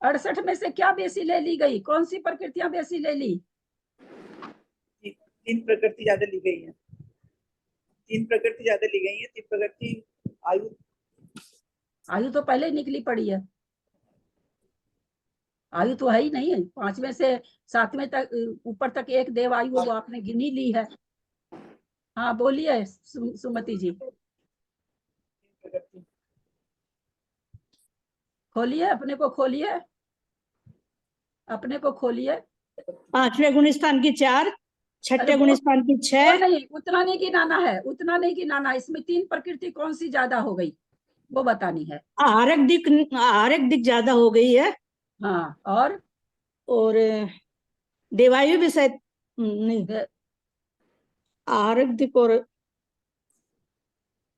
S1: 68 में से क्या बेसी ले ली गई, कौन सी प्रकृतियां बेसी ले ली?
S2: 3 प्रकृति ज्यादा ली गई है। तीन प्रकृति ज्यादा ली गई है, तीन प्रकृति आयु
S1: आयु तो पहले ही निकली पड़ी है, आयु तो है ही नहीं है। 5वें से 7वें तक ऊपर तक एक देव आयु वो आपने गिनी ली है। हाँ बोलिए सुमति जी,
S2: प्रकृति।
S1: खोलिए अपने को, खोलिए अपने को, खोलिए।
S10: 5वें गुण स्थान की 4, 6ठे गुण स्थान की 6।
S1: नहीं, उतना नहीं गिनाना है, उतना नहीं गिनाना। इसमें 3 प्रकृति कौन सी ज्यादा हो गई वो बतानी है।
S10: आहारक दिक ज्यादा हो गई है।
S1: हाँ, और
S10: देवायु भी शायद नहीं, आहारक दिक और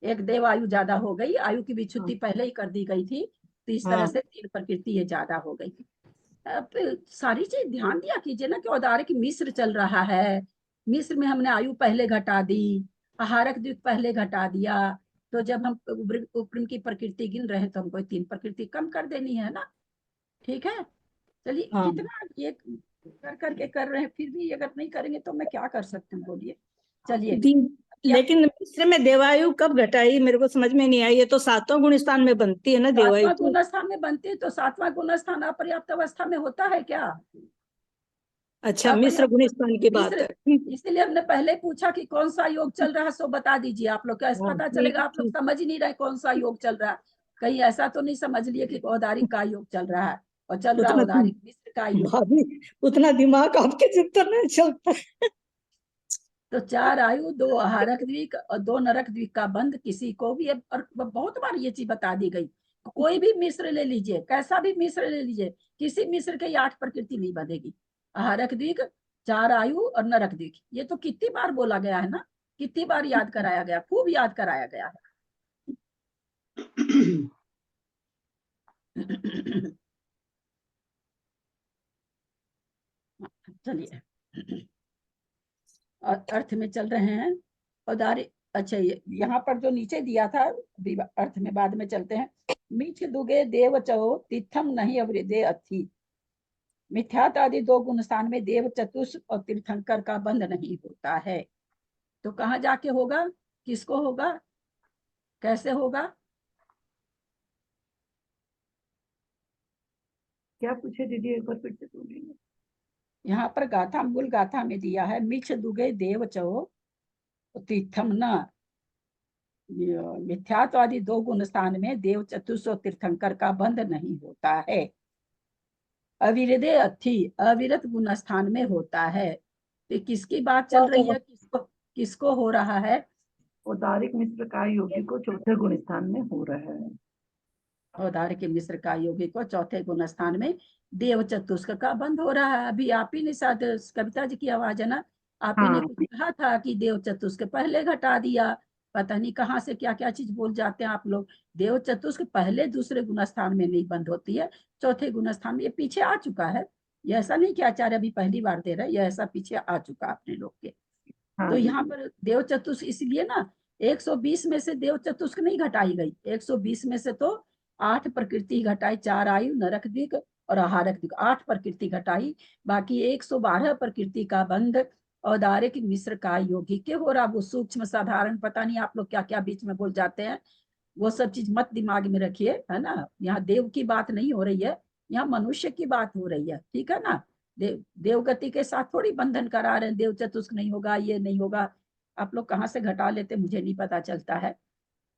S1: एक देव आयु ज्यादा हो गई, आयु की विच्छुद्धि पहले ही कर दी गई थी, तो इस तरह से 3 प्रकृति ये ज्यादा हो गई। अब सारी चीज ध्यान दिया कीजिए ना कि औदारिक मिश्र चल रहा है, मिश्र में हमने आयु पहले घटा दी, आहारक द्विक पहले घटा दिया, तो जब हम उपरिम की प्रकृति गिन रहे हैं तो हमको 3 प्रकृति कम कर देनी है ना। ठीक है, चलिए। कितना ये कर करके कर रहे हैं, फिर भी अगर नहीं करेंगे तो मैं क्या कर सकती हूँ, बोलिए। चलिए,
S10: लेकिन मिश्र में देवायु कब घटाई मेरे को समझ में नहीं आई। ये तो 7वां गुण स्थान में बनती है ना देवायु।
S1: 7वां गुण स्थान में बनती है, तो 7वां गुण स्थान अपर्याप्त अवस्था में होता है क्या?
S10: अच्छा, मिश्र गुण स्थान की बात है।
S1: इसलिए हमने पहले पूछा कि कौन सा योग चल रहा है, सो बता दीजिए। आप लोग कैसे पता चलेगा? आप लोग समझ ही नहीं रहे कौन सा योग चल रहा है। कहीं ऐसा तो नहीं समझ लिए कि औदारिक का योग चल रहा है और चल रहा है औदारिक मिश्र का योग।
S10: उतना दिमाग आपके चित्त नहीं चलता।
S1: तो 4 आयु, 2 आहारक द्विक और 2 नरक द्विक का बंध किसी को भी, और बहुत बार ये चीज बता दी गई, कोई भी मिश्र ले लीजिए, कैसा भी मिश्र ले लीजिए, किसी मिश्र के 8 प्रकृति नहीं बनेगी। आहारक द्विक, 4 आयु और नरक द्विक, ये तो कितनी बार बोला गया है ना, कितनी बार याद कराया गया, खूब याद कराया गया है। चलिए, अर्थ में चल रहे हैं। औदारिक, अच्छा यहाँ पर जो नीचे दिया था अर्थ में बाद में चलते हैं। मीठ दुगे देव चहो तीर्थम नहीं अवृदे अथी। मिथ्यात आदि 2 गुण स्थान में देव चतुष और तीर्थंकर का बंध नहीं होता है। तो कहाँ जाके होगा, किसको होगा, कैसे होगा?
S8: क्या पूछे दीदी, एक बार फिर से बोलिए।
S1: यहाँ पर गाथा, मूल गाथा में दिया है मिछ दुगे देव चहो तीर्थम न। मिथ्यात्व आदि 2 गुण स्थान में देव चतुष और तीर्थंकर का बंध नहीं होता है। अविरदे अथी, अविरत गुण स्थान में होता है। तो किसकी बात चल रही है, किसको हो रहा है?
S8: औदारिक मिश्र का योगी को 4थे गुण स्थान में हो रहा है।
S1: औदारिक मिश्र का योगी को 4थे गुण स्थान में देव चतुष्क का बंध हो रहा है। अभी आप ही ने शायद, कविता जी की आवाज है ना, आप ही ने कुछ कहा था कि देव चतुष्क पहले घटा दिया। पता नहीं कहाँ से क्या क्या चीज बोल जाते हैं आप लोग। देव चतुष्क पहले दूसरे गुण स्थान में नहीं बंद होती है, 4थे गुण स्थान में। ये पीछे आ चुका है, ये ऐसा नहीं कि आचार्य अभी पहली बार दे रहे, ये ऐसा पीछे आ चुका अपने लोग के। तो यहाँ पर देव चतुष्क इसलिए ना 120 में से देव चतुष्क नहीं घटाई गई, 120 में से तो 8 प्रकृति घटाई, 4 आयु, नरक द्विक और आहारक द्विक, 8 प्रकृति घटाई। बाकी 112 प्रकृति का बंध औदारिक मिश्र का योगी के हो रहा। वो सूक्ष्म साधारण पता नहीं आप लोग क्या क्या बीच में बोल जाते हैं, वो सब चीज मत दिमाग में रखिए, है ना। यहाँ देव की बात नहीं हो रही है, यहाँ मनुष्य की बात हो रही है, ठीक है ना। देवगति के साथ थोड़ी बंधन करा रहे हैं, देव चतुष्क नहीं होगा, ये नहीं होगा। आप लोग कहाँ से घटा लेते मुझे नहीं पता चलता है।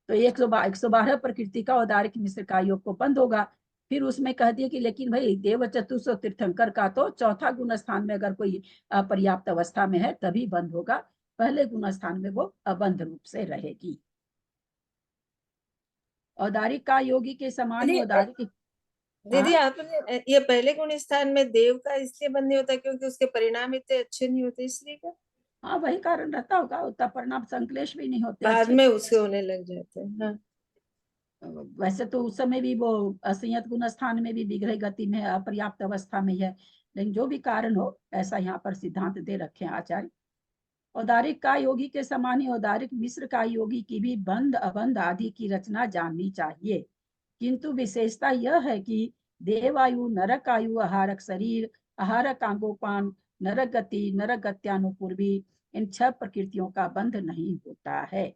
S1: तो 112 प्रकृति का औदारिक मिश्र का योग को बंद होगा। फिर उसमें कह दिया कि लेकिन भाई देव चतुष और तीर्थंकर का तो 4था गुण स्थान में अगर कोई अपर्याप्त अवस्था में है तभी बंद होगा, पहले गुण स्थान में वो अबंध रूप से रहेगी। औदारिक का योगी के समान औदारिक।
S11: दीदी आपने ये पहले गुण स्थान में देव का इसलिए बंद नहीं होता क्योंकि उसके परिणाम इतने अच्छे नहीं होते, इसलिए क्या?
S1: हाँ, वही कारण रहता होगा, उतना परिणाम संक्लेश भी नहीं होते,
S11: बाद में उसके होने लग जाते हैं। हाँ।
S1: वैसे तो उस समय भी वो असंयत गुण स्थान में भी विग्रह गति में अपर्याप्त अवस्था में है, लेकिन जो भी कारण हो ऐसा यहाँ पर सिद्धांत दे रखे हैं आचार्य। औदारिक का योगी के समान ही औदारिक मिश्र का योगी की भी बंध अबंध आदि की रचना जाननी चाहिए, किंतु विशेषता यह है कि देवायु, नरक आयु, आहारक शरीर, आहारक आंगोपान, नरक गति, नरक गत्यानुपूर्वी, इन 6 प्रकृतियों का बंध नहीं होता है।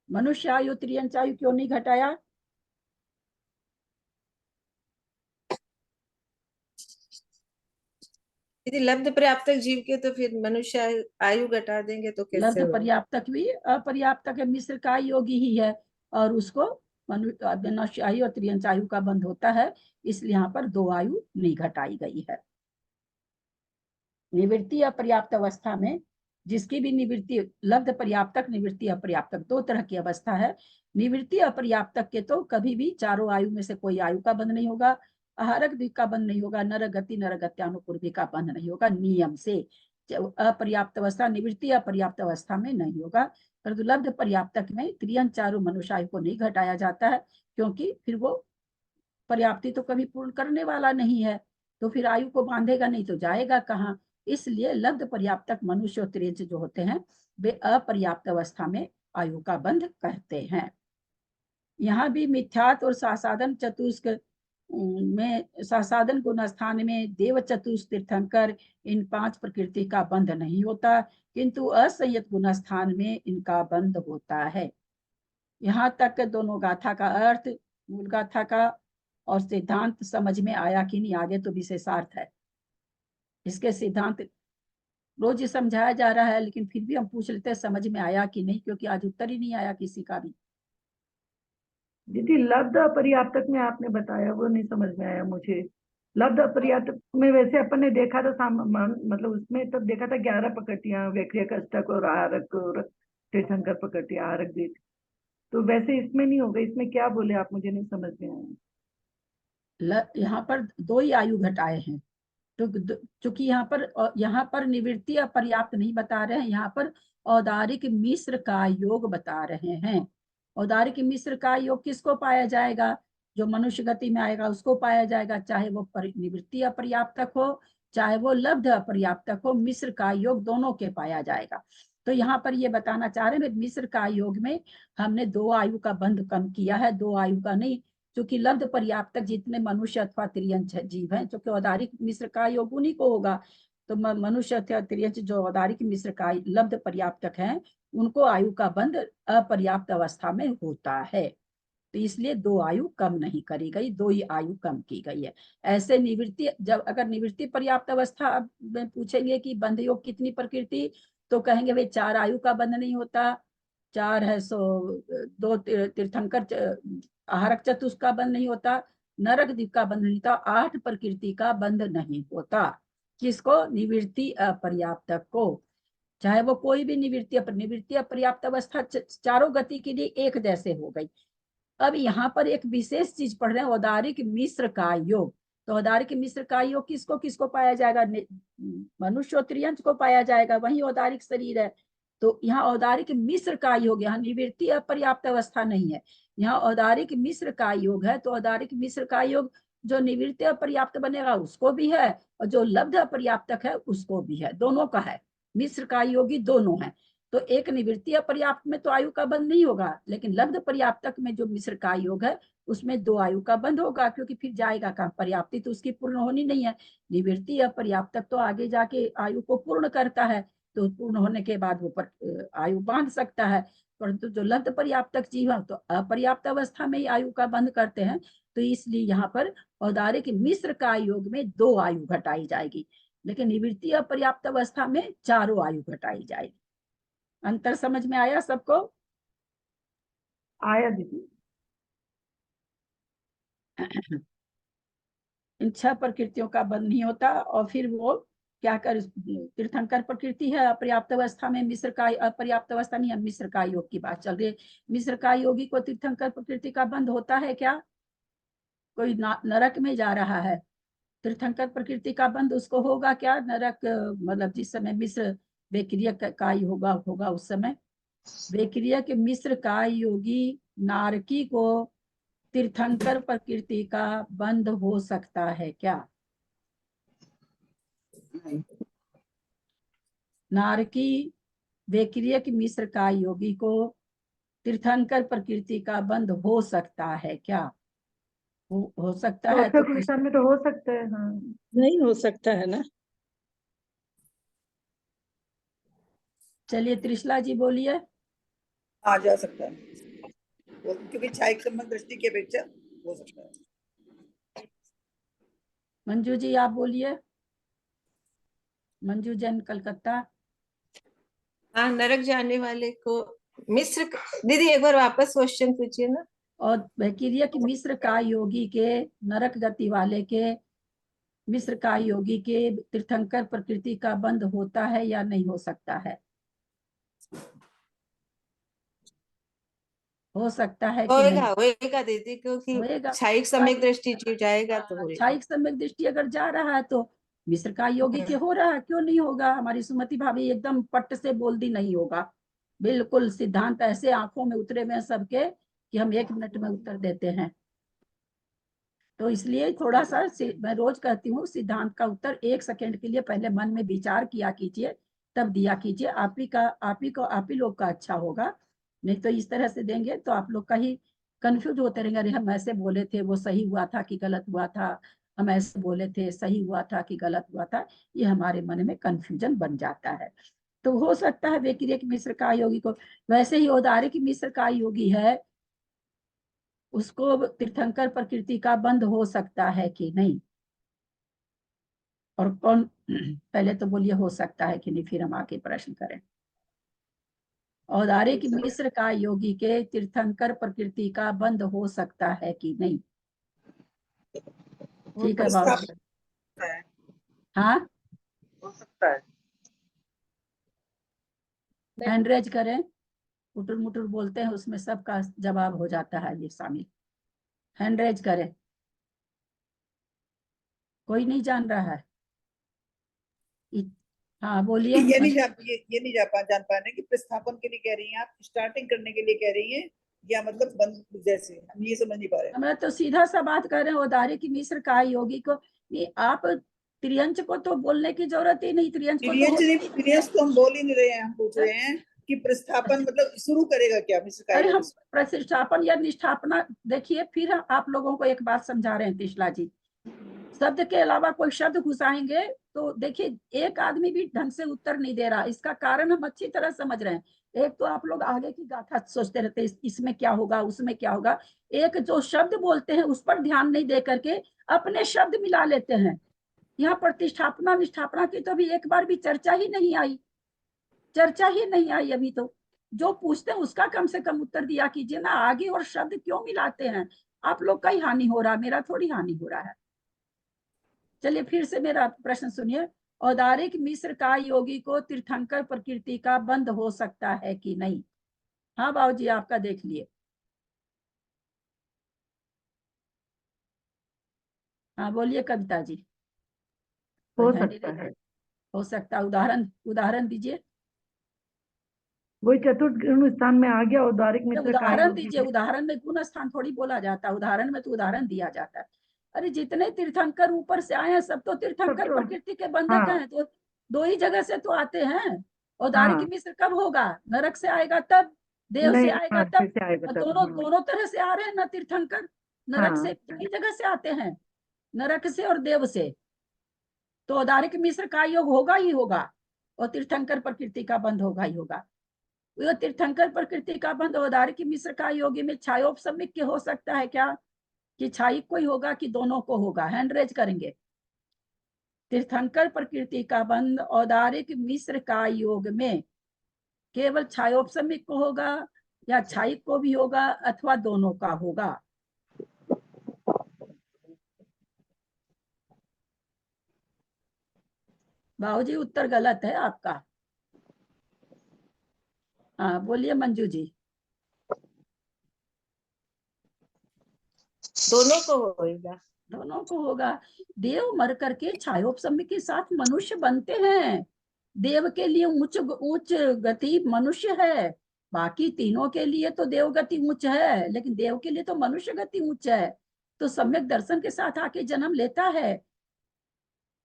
S1: मनुष्य आयु त्रियंच आयु क्यों नहीं घटाया?
S11: यदि लब्ध पर्याप्तक जीव के तो फिर मनुष्य आयु घटा देंगे तो कैसे
S1: लब्ध
S11: होगा?
S1: पर्याप्तक भी अपर्याप्तक है, मिश्र का योगी ही है और उसको मनुष्य आयु और त्रियंच आयु का बंध होता है, इसलिए यहाँ पर 2 आयु नहीं घटाई गई है। निवृत्ति अपर्याप्त अवस्था में जिसकी भी निवृत्ति, लब्ध पर्याप्तक निवृत्ति अपर्याप्तक 2 तरह की अवस्था है। निवृत्ति अपर्याप्तक के तो कभी भी चारों आयु में से कोई आयु का बंध नहीं होगा, आहारक द्विक का बंध नहीं होगा, नरगति नरगत्यानुपूर्वी का बंध नहीं होगा नियम से। अपर्याप्त अवस्था निवृत्ति अपर्याप्त अवस्था में नहीं होगा, परंतु लब्ध पर्याप्तक में त्रियंच चारु मनुष्य आयु को नहीं घटाया जाता है, क्योंकि फिर वो पर्याप्ति तो कभी पूर्ण करने वाला नहीं है, तो फिर आयु को बांधेगा नहीं तो जाएगा कहाँ। इसलिए लब्ध पर्याप्तक मनुष्य और त्रियंच जो होते हैं वे अपर्याप्त अवस्था में आयु का बंध करते हैं। यहाँ भी मिथ्यात्व और सासाधन चतुष्क में, सासाधन गुण स्थान में देव चतुष्क तीर्थंकर इन 5 प्रकृति का बंध नहीं होता, किंतु असंयत गुण स्थान में इनका बंध होता है। यहाँ तक दोनों गाथा का अर्थ, मूल गाथा का और सिद्धांत समझ में आया कि नहीं? आगे तो विशेषार्थ है, इसके सिद्धांत रोज ही समझाया जा रहा है, लेकिन फिर भी हम पूछ लेते हैं समझ में आया कि नहीं, क्योंकि आज उत्तर ही नहीं आया किसी का भी।
S8: दीदी लब्ध अपर्याप्तक में आपने बताया वो नहीं समझ में आया मुझे। लब्ध अपर्याप्तक में वैसे अपन ने देखा था मतलब उसमें तब देखा था 11 प्रकृतियां, वैक्रियक, अष्टक और आहारक और तीर्थंकर प्रकृतियां, आहारक द्विक। तो वैसे इसमें नहीं होगा, इसमें क्या बोले आप, मुझे नहीं समझ में आया।
S1: यहाँ पर 2 ही आयु घटाए हैं, तो चूंकि यहाँ पर निवृत्ति अपर्याप्त नहीं बता रहे हैं, यहाँ पर औदारिक मिश्र का योग बता रहे हैं। औदारिक मिश्र का योग किसको पाया जाएगा? जो मनुष्य गति में आएगा उसको पाया जाएगा, चाहे वो निवृत्ति अपर्याप्तक हो चाहे वो लब्ध अपर्याप्तक हो, मिश्र का योग दोनों के पाया जाएगा। तो यहाँ पर ये बताना चाह रहे हैं मिश्र का योग में हमने 2 आयु का बंध कम किया है, 2 आयु का नहीं, क्योंकि लब्ध पर्याप्तक जितने मनुष्य अथवा त्रियंच जीव हैं, जो कि औदारिक मिश्र का योग उन्हीं को होगा, तो मनुष्य अथवा त्रियंच जो औदारिक मिश्र का लब्ध पर्याप्तक हैं उनको आयु का बंध अपर्याप्त अवस्था में होता है, तो इसलिए 2 आयु कम नहीं करी गई, 2 ही आयु कम की गई है। ऐसे निवृत्ति, जब अगर निवृत्ति पर्याप्त अवस्था में पूछेंगे कि बंध योग कितनी प्रकृति, तो कहेंगे भाई 4 आयु का बंध नहीं होता, 4 है सो 2 तीर्थंकर आहारक चतुष्क का बंध नहीं होता, नरक द्वीप का बंध नहीं होता, 8 प्रकृति का बंध नहीं होता। किसको? निवृत्ति अपर्याप्तक को, चाहे वो कोई भी निवृत्ति अपर्याप्त अवस्था चारों गति के लिए एक जैसे हो गई। अब यहाँ पर एक विशेष चीज पढ़ रहे हैं, औदारिक मिश्र का योग। तो औदारिक मिश्र का योग किसको किसको पाया जाएगा? मनुष्य और त्रियंच को पाया जाएगा, वही औदारिक शरीर है। तो यहाँ औदारिक मिश्र का योग, यहाँ निवृत्ति अपर्याप्त अवस्था नहीं है, यहाँ औदारिक मिश्र का योग है। तो औदारिक मिश्र का योग जो निवृत्ति अपर्याप्त बनेगा उसको भी है, और जो लब्ध अपर्याप्तक है उसको भी है, दोनों का है। मिश्र का योगी दोनों है। तो एक निवृत्ति अपर्याप्त में तो आयु का बंध नहीं होगा, लेकिन लब्ध पर्याप्तक में जो मिश्र का योग है उसमें 2 आयु का बंध होगा, क्योंकि फिर जाएगा कहाँ? पर्याप्ति तो उसकी पूर्ण होनी नहीं है। निवृत्ति अपर्याप्तक तो आगे जाके आयु को पूर्ण करता है, तो पूर्ण होने के बाद वो आयु बांध सकता है, परंतु जो लब्ध पर्याप्तक जीव है तो अपर्याप्त अवस्था में ही आयु का बंध करते हैं। तो इसलिए यहाँ पर औदारिक मिश्र का योग में 2 आयु घटाई जाएगी, लेकिन निवृत्ति अपर्याप्त अवस्था में 4 आयु घटाई जाएगी। अंतर समझ में आया सबको?
S8: आया दीदी।
S1: इन 6 प्रकृतियों का बंध नहीं होता, और फिर वो क्या कर, तीर्थंकर प्रकृति है अपर्याप्त अवस्था में, मिश्र का अपर्याप्त अवस्था नहीं है, मिश्र का योग की बात चल रही है। मिश्र का योगी को तीर्थंकर प्रकृति का बंध होता है क्या? कोई नरक में जा रहा है, तीर्थंकर प्रकृति का बंध उसको होगा क्या? नरक मतलब जिस समय मिश्र वेक्रिय का होगा उस समय वेक्रिय के मिश्र का योगी नारकी को तीर्थंकर प्रकृति का बंध हो सकता है क्या? नारकी वेक्रिय के मिश्र का योगी को तीर्थंकर प्रकृति का बंध हो सकता है क्या? हो सकता है तो
S8: में तो हो सकता है। हाँ,
S10: नहीं हो सकता है ना।
S1: चलिए त्रिशला जी बोलिए।
S2: आ जा सकता है। क्योंकि छायिक संबंध दृष्टि की अपेक्षा हो सकता है।
S1: मंजू जी आप बोलिए, मंजू जैन कलकत्ता।
S11: हाँ, नरक जाने वाले को मिस्र दीदी एक बार वापस क्वेश्चन पूछिए ना।
S1: और वह कि मिस्र का योगी के, नरक गति वाले के, मिस्र का योगी के तीर्थंकर प्रकृति का बंध होता है या नहीं हो सकता है? हो सकता है कि नहीं?
S11: होएगा दीदी, क्योंकि
S1: होएगा।
S11: छायिक सम्यक दृष्टि जाएगा तो होएगा।
S1: छायिक सम्यक दृष्टि अगर जा रहा है तो मिस्र का योगी के हो रहा है, क्यों नहीं होगा? हमारी सुमति भाभी एकदम पट से बोल दी नहीं होगा। बिल्कुल सिद्धांत ऐसे आंखों में उतरे हुए सबके कि हम 1 मिनट में उत्तर देते हैं। तो इसलिए थोड़ा सा मैं रोज कहती हूँ, सिद्धांत का उत्तर 1 सेकंड के लिए पहले मन में विचार किया कीजिए, तब दिया कीजिए। आप ही लोग का अच्छा होगा। नहीं तो इस तरह से देंगे तो आप लोग का ही कंफ्यूज होते रहेंगे, अरे हम ऐसे बोले थे वो सही हुआ था कि गलत हुआ था, हम ऐसे बोले थे सही हुआ था कि गलत हुआ था, ये हमारे मन में कंफ्यूजन बन जाता है। तो हो सकता है वेकिरिक मिस्र का योगी को, वैसे ही औदारिक मिस्र का योगी है, उसको तीर्थंकर प्रकृति का बंध हो सकता है कि नहीं? और कौन पहले तो बोलिए हो सकता है कि नहीं, फिर हम आगे प्रश्न करें। औदारिक मिस्र का योगी के तीर्थंकर प्रकृति का बंध हो सकता है कि नहीं? ठीक है बाबू। हाँ
S4: हो सकता है।
S1: हैंड रेज करें, उटर मुटर बोलते हैं उसमें सबका जवाब हो जाता है ये शामिल। हैंड रेज करें, कोई नहीं जान रहा है? हाँ बोलिए।
S2: ये नहीं जान पा रहे कि प्रस्थापन के लिए कह रही हैं आप, स्टार्टिंग करने के लिए कह रही हैं, या मतलब बंद जैसे, हम ये समझ नहीं पा रहे।
S1: मैं तो सीधा सा बात कर रहे हैं, औदारिक मिस्र का योगी को। आप त्रियंच को तो बोलने की जरूरत ही नहीं, त्रियंच
S2: तो हम बोल ही नहीं रहे हैं, हम पूछ रहे हैं कि प्रस्थापन मतलब शुरू करेगा क्या मिस्र का?
S1: अरे हम प्रतिष्ठापन या निष्ठापना, देखिए फिर आप लोगों को एक बात समझा रहे हैं तिशला जी, शब्द के अलावा कोई शब्द घुसाएंगे तो देखिए एक आदमी भी ढंग से उत्तर नहीं दे रहा। इसका कारण हम अच्छी तरह समझ रहे हैं। एक तो आप लोग आगे की गाथा सोचते रहते हैं, इसमें क्या होगा उसमें क्या होगा, एक जो शब्द बोलते हैं उस पर ध्यान नहीं दे करके अपने शब्द मिला लेते हैं। यहाँ प्रतिष्ठापना निष्ठापना की तो अभी एक बार भी चर्चा ही नहीं आई, चर्चा ही नहीं आई अभी। तो जो पूछते हैं उसका कम से कम उत्तर दिया कीजिए ना, आगे और शब्द क्यों मिलाते हैं? आप लोग का ही हानि हो रहा है, मेरा थोड़ी हानि हो रहा है। चलिए फिर से मेरा प्रश्न सुनिए, औदारिक मिस्र का योगी को तीर्थंकर प्रकृति का बंध हो सकता है कि नहीं? हाँ बाबूजी आपका देख लिए। हाँ बोलिए कविता जी।
S8: हो सकता है।
S1: हो सकता, उदाहरण दीजिए।
S8: वही चतुर्थ गुण स्थान में आ गया औदारिक मिस्र का
S1: उदाहरण
S8: योगी।
S1: दीजिए, उदाहरण में गुण स्थान थोड़ी बोला जाता है, उदाहरण में तो उदाहरण दिया जाता है। अरे जितने तीर्थंकर ऊपर से आए हैं सब तो तीर्थंकर प्रकृति के बंधक हैं, तो 2 ही जगह से तो आते हैं। औदारिक मिस्र कब होगा? नरक से आएगा तब, देव से आएगा तब, दोनों तरह से आ रहे हैं ना तीर्थंकर। नरक से 2 जगह से आते हैं, नरक से और देव से। तो औदारिक मिस्र का योग होगा ही होगा, और तीर्थंकर प्रकृति का बंध होगा ही होगा। तीर्थंकर प्रकृति का बंध औदारिक मिस्र का योगी में छायोपसमिक के हो सकता है क्या? कि छायिक को ही होगा कि दोनों को होगा? हैंड रेज करेंगे। तीर्थंकर प्रकृति का बंध औदारिक मिस्र का योग में केवल छायोपसमिक को होगा, या छायिक को भी होगा, अथवा दोनों का होगा? बाबूजी उत्तर गलत है आपका। हाँ बोलिए मंजू जी।
S11: दोनों को होगा,
S1: दोनों को होगा। देव मर करके छायोपसम्य के साथ मनुष्य बनते हैं। देव के लिए उच्च गति मनुष्य है, बाकी तीनों के लिए तो देव गति उच्च है, लेकिन देव के लिए तो मनुष्य गति उच्च है। तो सम्यक दर्शन के साथ आके जन्म लेता है।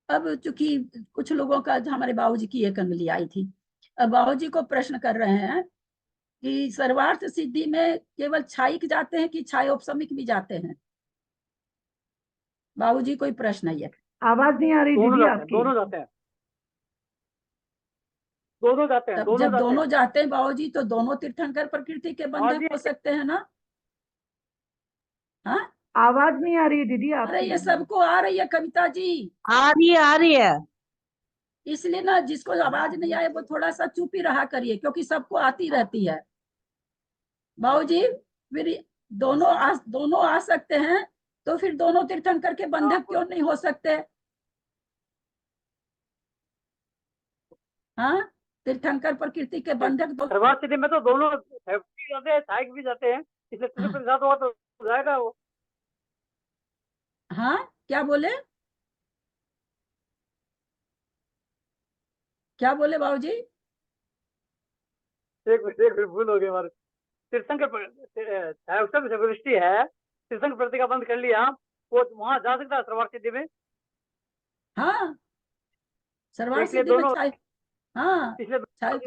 S1: अब चूंकि कुछ लोगों का, हमारे बाबूजी की एक अंगुली आई थी, अब बाबूजी को प्रश्न कर रहे हैं कि सर्वार्थ सिद्धि में केवल छायिक जाते हैं कि छायोपसमिक भी जाते हैं? बाबूजी कोई प्रश्न है?
S8: आवाज नहीं आ रही दीदी आपकी।
S4: दोनों जाते हैं, दोनों जाते हैं।
S1: जब दोनों जाते हैं बाबूजी तो दोनों तीर्थंकर प्रकृति के बंधक हो सकते हैं ना? हाँ,
S8: आवाज नहीं आ रही है दीदी
S1: अरे
S8: आपकी।
S1: ये सबको आ रही है कविता जी,
S10: आ रही है।
S1: इसलिए ना जिसको आवाज नहीं आए वो थोड़ा सा चुप ही रहा करिए, क्योंकि सबको आती रहती है। बाबूजी फिर दोनों आ सकते हैं, तो फिर दोनों तीर्थंकर के बंधक क्यों नहीं हो सकते? हाँ, तीर्थंकर प्रकृति के बंधक दो।
S4: सर्वार्थ सिद्धि में तो दोनों भी जाते हैं, सहायक भी जाते हैं, इसलिए तीनों के साथ हुआ तो जाएगा वो।
S1: हाँ, क्या बोले, क्या बोले बाबूजी?
S4: एक मिनट भूल हो गई हमारे। तीर्थंकर वृष्टि है, तीर्थंकर प्रति का बंद कर लिया, वो वहां जा सकता है सर्वार्थ सिद्धि में।
S1: हाँ, सर्वार्थ
S4: इसलिए
S1: सिद्धि में
S4: दोनों,
S1: छाई, हाँ छाई,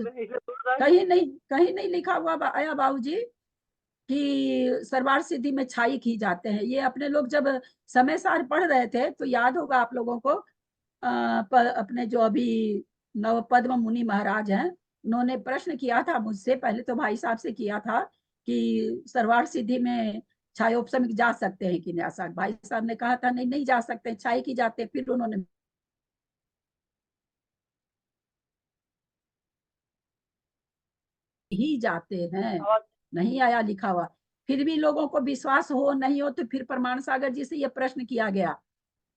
S1: कहीं नहीं लिखा हुआ आया बाबूजी कि सर्वार्थ सिद्धि में छाई की जाते हैं। ये अपने लोग जब समय सार पढ़ रहे थे तो याद होगा आप लोगों को, अपने जो अभी नवपद्म मुनि महाराज हैं, उन्होंने प्रश्न किया था मुझसे, पहले तो भाई साहब से किया था कि सर्वार्थ सिद्धि में छायोपशमिक जा सकते हैं कि नहीं। भाई साहब ने कहा था नहीं जा सकते, छाई की जाते हैं। फिर उन्होंने ही जाते हैं, नहीं आया लिखा हुआ। फिर भी लोगों को विश्वास हो नहीं हो, तो फिर परमाण सागर जी से यह प्रश्न किया गया,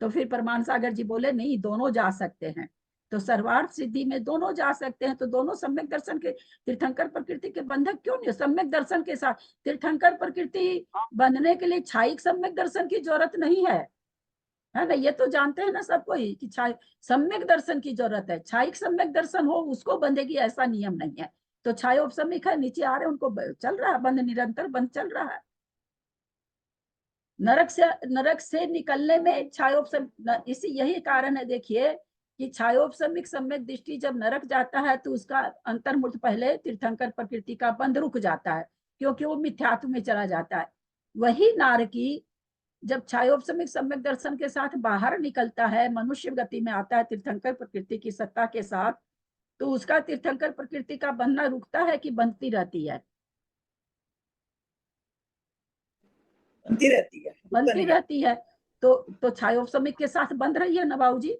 S1: तो फिर परमाण सागर जी बोले नहीं, दोनों जा सकते हैं। तो सर्वार्थ सिद्धि में दोनों जा सकते हैं, तो दोनों सम्यक दर्शन के, तीर्थंकर प्रकृति के बंधक क्यों नहीं? सम्यक दर्शन के साथ तीर्थंकर प्रकृति बंधने के लिए छायिक सम्यक दर्शन की जरूरत नहीं है ना? ये तो जानते हैं ना सबको ही कि सम्यक दर्शन की जरूरत है। छायिक सम्यक दर्शन हो उसको बंधेगी, ऐसा नियम नहीं है। तो छायोपशमिक है, नीचे आ रहे उनको चल रहा है बंद, निरंतर बंद चल रहा है। नरक से निकलने में छायोपशमिक, इसी यही कारण है देखिए कि छायोपशमिक सम्यक दृष्टि जब नरक जाता है तो उसका अंतर्मुख पहले तीर्थंकर प्रकृति का बंध रुक जाता है, क्योंकि वो मिथ्यात्व में चला जाता है। वही नारकी जब छायोपशमिक सम्यक दर्शन के साथ बाहर निकलता है, मनुष्य गति में आता है तीर्थंकर प्रकृति की सत्ता के साथ, तो उसका तीर्थंकर प्रकृति का बंधना रुकता है कि बंधती रहती है? बनती रहती है। तो छायोपशमिक के साथ बंध रही है ना बाबूजी,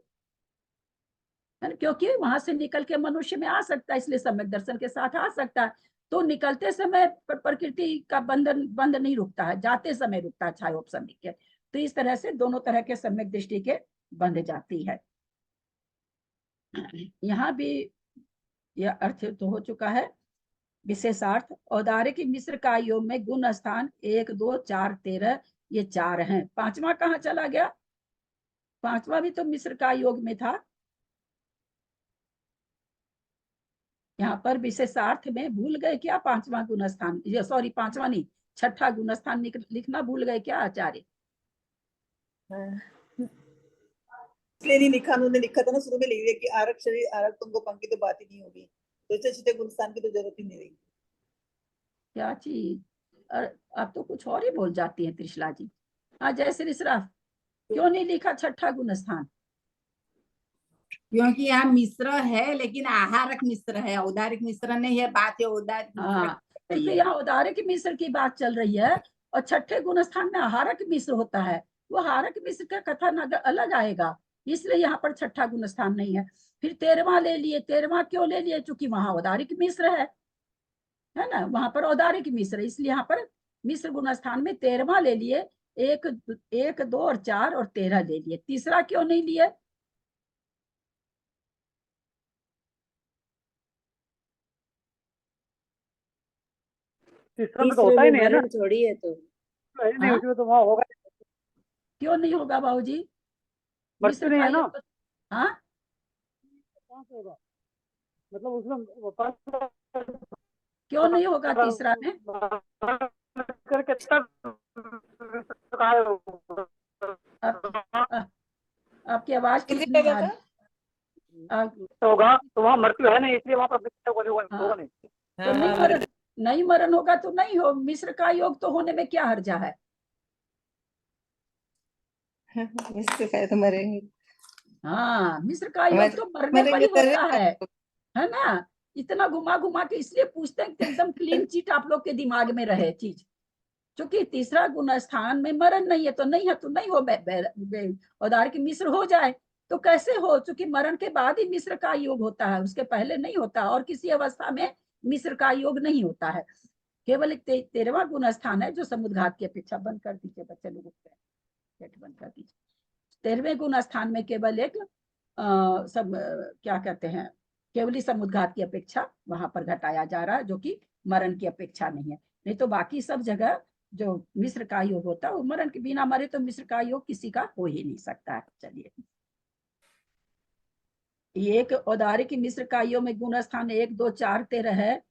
S1: क्योंकि वहां से निकल के मनुष्य में आ सकता है, इसलिए सम्यक दर्शन के साथ आ सकता है। तो निकलते समय प्रकृति का बंधन बंद नहीं रुकता है, जाते समय रुकता है छायोपशमिक के। तो इस तरह से दोनों तरह के सम्यक दृष्टि के बंध जाती है। यहाँ भी यह अर्थ तो हो चुका है। विशेषार्थ औदारिक मिश्र का योग में गुण स्थान 1, 2, 4, 13 ये 4 हैं। पांचवा कहाँ चला गया? पांचवा भी तो मिश्र का योग में था। यहाँ पर विशेषार्थ में भूल गए क्या पांचवा गुण स्थान? सॉरी, पांचवा नहीं, छठा गुण स्थान लिखना भूल गए क्या आचार्य?
S2: इसलिए नहीं लिखा, उन्होंने लिखा था ना शुरू में, लिख दिया कि आरक शरीर आरक तुमको पंक्ति तो बात ही नहीं होगी, तो इससे छठे गुण स्थान की तो जरूरत ही नहीं रही।
S1: क्या चीज, अब तो कुछ और ही बोल जाती है त्रिशला जी। हाँ, जय श्री श्राफ, क्यों नहीं लिखा छठा गुण स्थान?
S9: क्योंकि यहाँ मिश्र है, लेकिन आहारक मिश्र है, औदारिक मिश्र नहीं है। बात है औदारिक मिश्र।
S1: हाँ, क्योंकि यहाँ औदारिक मिश्र की बात चल रही है और छठे गुण स्थान में आहारक मिश्र होता है। वो आहारक मिश्र का कथन अलग आएगा, इसलिए यहाँ पर छठा गुण स्थान नहीं है। फिर 13वां ले लिए। 13वां क्यों ले लिए? क्योंकि वहां औदारिक मिश्र है ना, वहां पर औदारिक मिश्र, इसलिए यहाँ पर मिश्र गुण स्थान में 13वां ले लिए। 1, 2 और 4 और 13 ले लिए। तीसरा क्यों नहीं लिए?
S4: तीसरा में तो होता ही नहीं है ना,
S11: थोड़ी है तो
S4: नहीं उसमें तो वहाँ होगा।
S1: क्यों नहीं होगा बाबूजी?
S4: मिश्र नहीं है ना।
S1: हाँ,
S4: होगा मतलब उसमें
S1: क्यों नहीं होगा तीसरा में?
S4: करके तब
S1: आपकी आवाज ठीक नहीं आ रही
S4: होगा, तो वहाँ मृत्यु है नहीं, इसलिए वहाँ पर होगा नहीं।
S1: तो नहीं मरण होगा तो नहीं हो। मिश्र का योग तो होने में क्या हर्जा है?
S11: मिश्र का तो मरेंगे।
S1: हाँ, मिश्र का योग तो मरने पर ही होता है ना। इतना घुमा घुमा के इसलिए पूछते हैं कि एकदम क्लीन चिट आप लोग के दिमाग में रहे चीज। क्योंकि तीसरा गुण स्थान में मरण नहीं है, तो नहीं है तो नहीं हो, औदार्य की मिश्र हो जाए तो कैसे हो, क्योंकि मरण के बाद ही मिश्र का योग होता है, उसके पहले नहीं होता, और किसी अवस्था में मिश्र का योग नहीं होता है। केवल एक 13वां गुण स्थान है जो समुद्घात की अपेक्षा। बंद कर दीजिए बच्चे लोग, बंद कर दीजिए। 13वें गुण स्थान में केवल एक क्या कहते हैं, केवली समुद्घात की अपेक्षा वहां पर घटाया जा रहा है, जो कि मरण की अपेक्षा नहीं है। नहीं तो बाकी सब जगह जो मिश्र का योग होता है, वो मरण के बिना मरे तो मिश्र का योग किसी का हो ही नहीं सकता है। चलिए, एक औदार्य की मिश्र का योग में गुण स्थान 1, 2, 4, 13 है।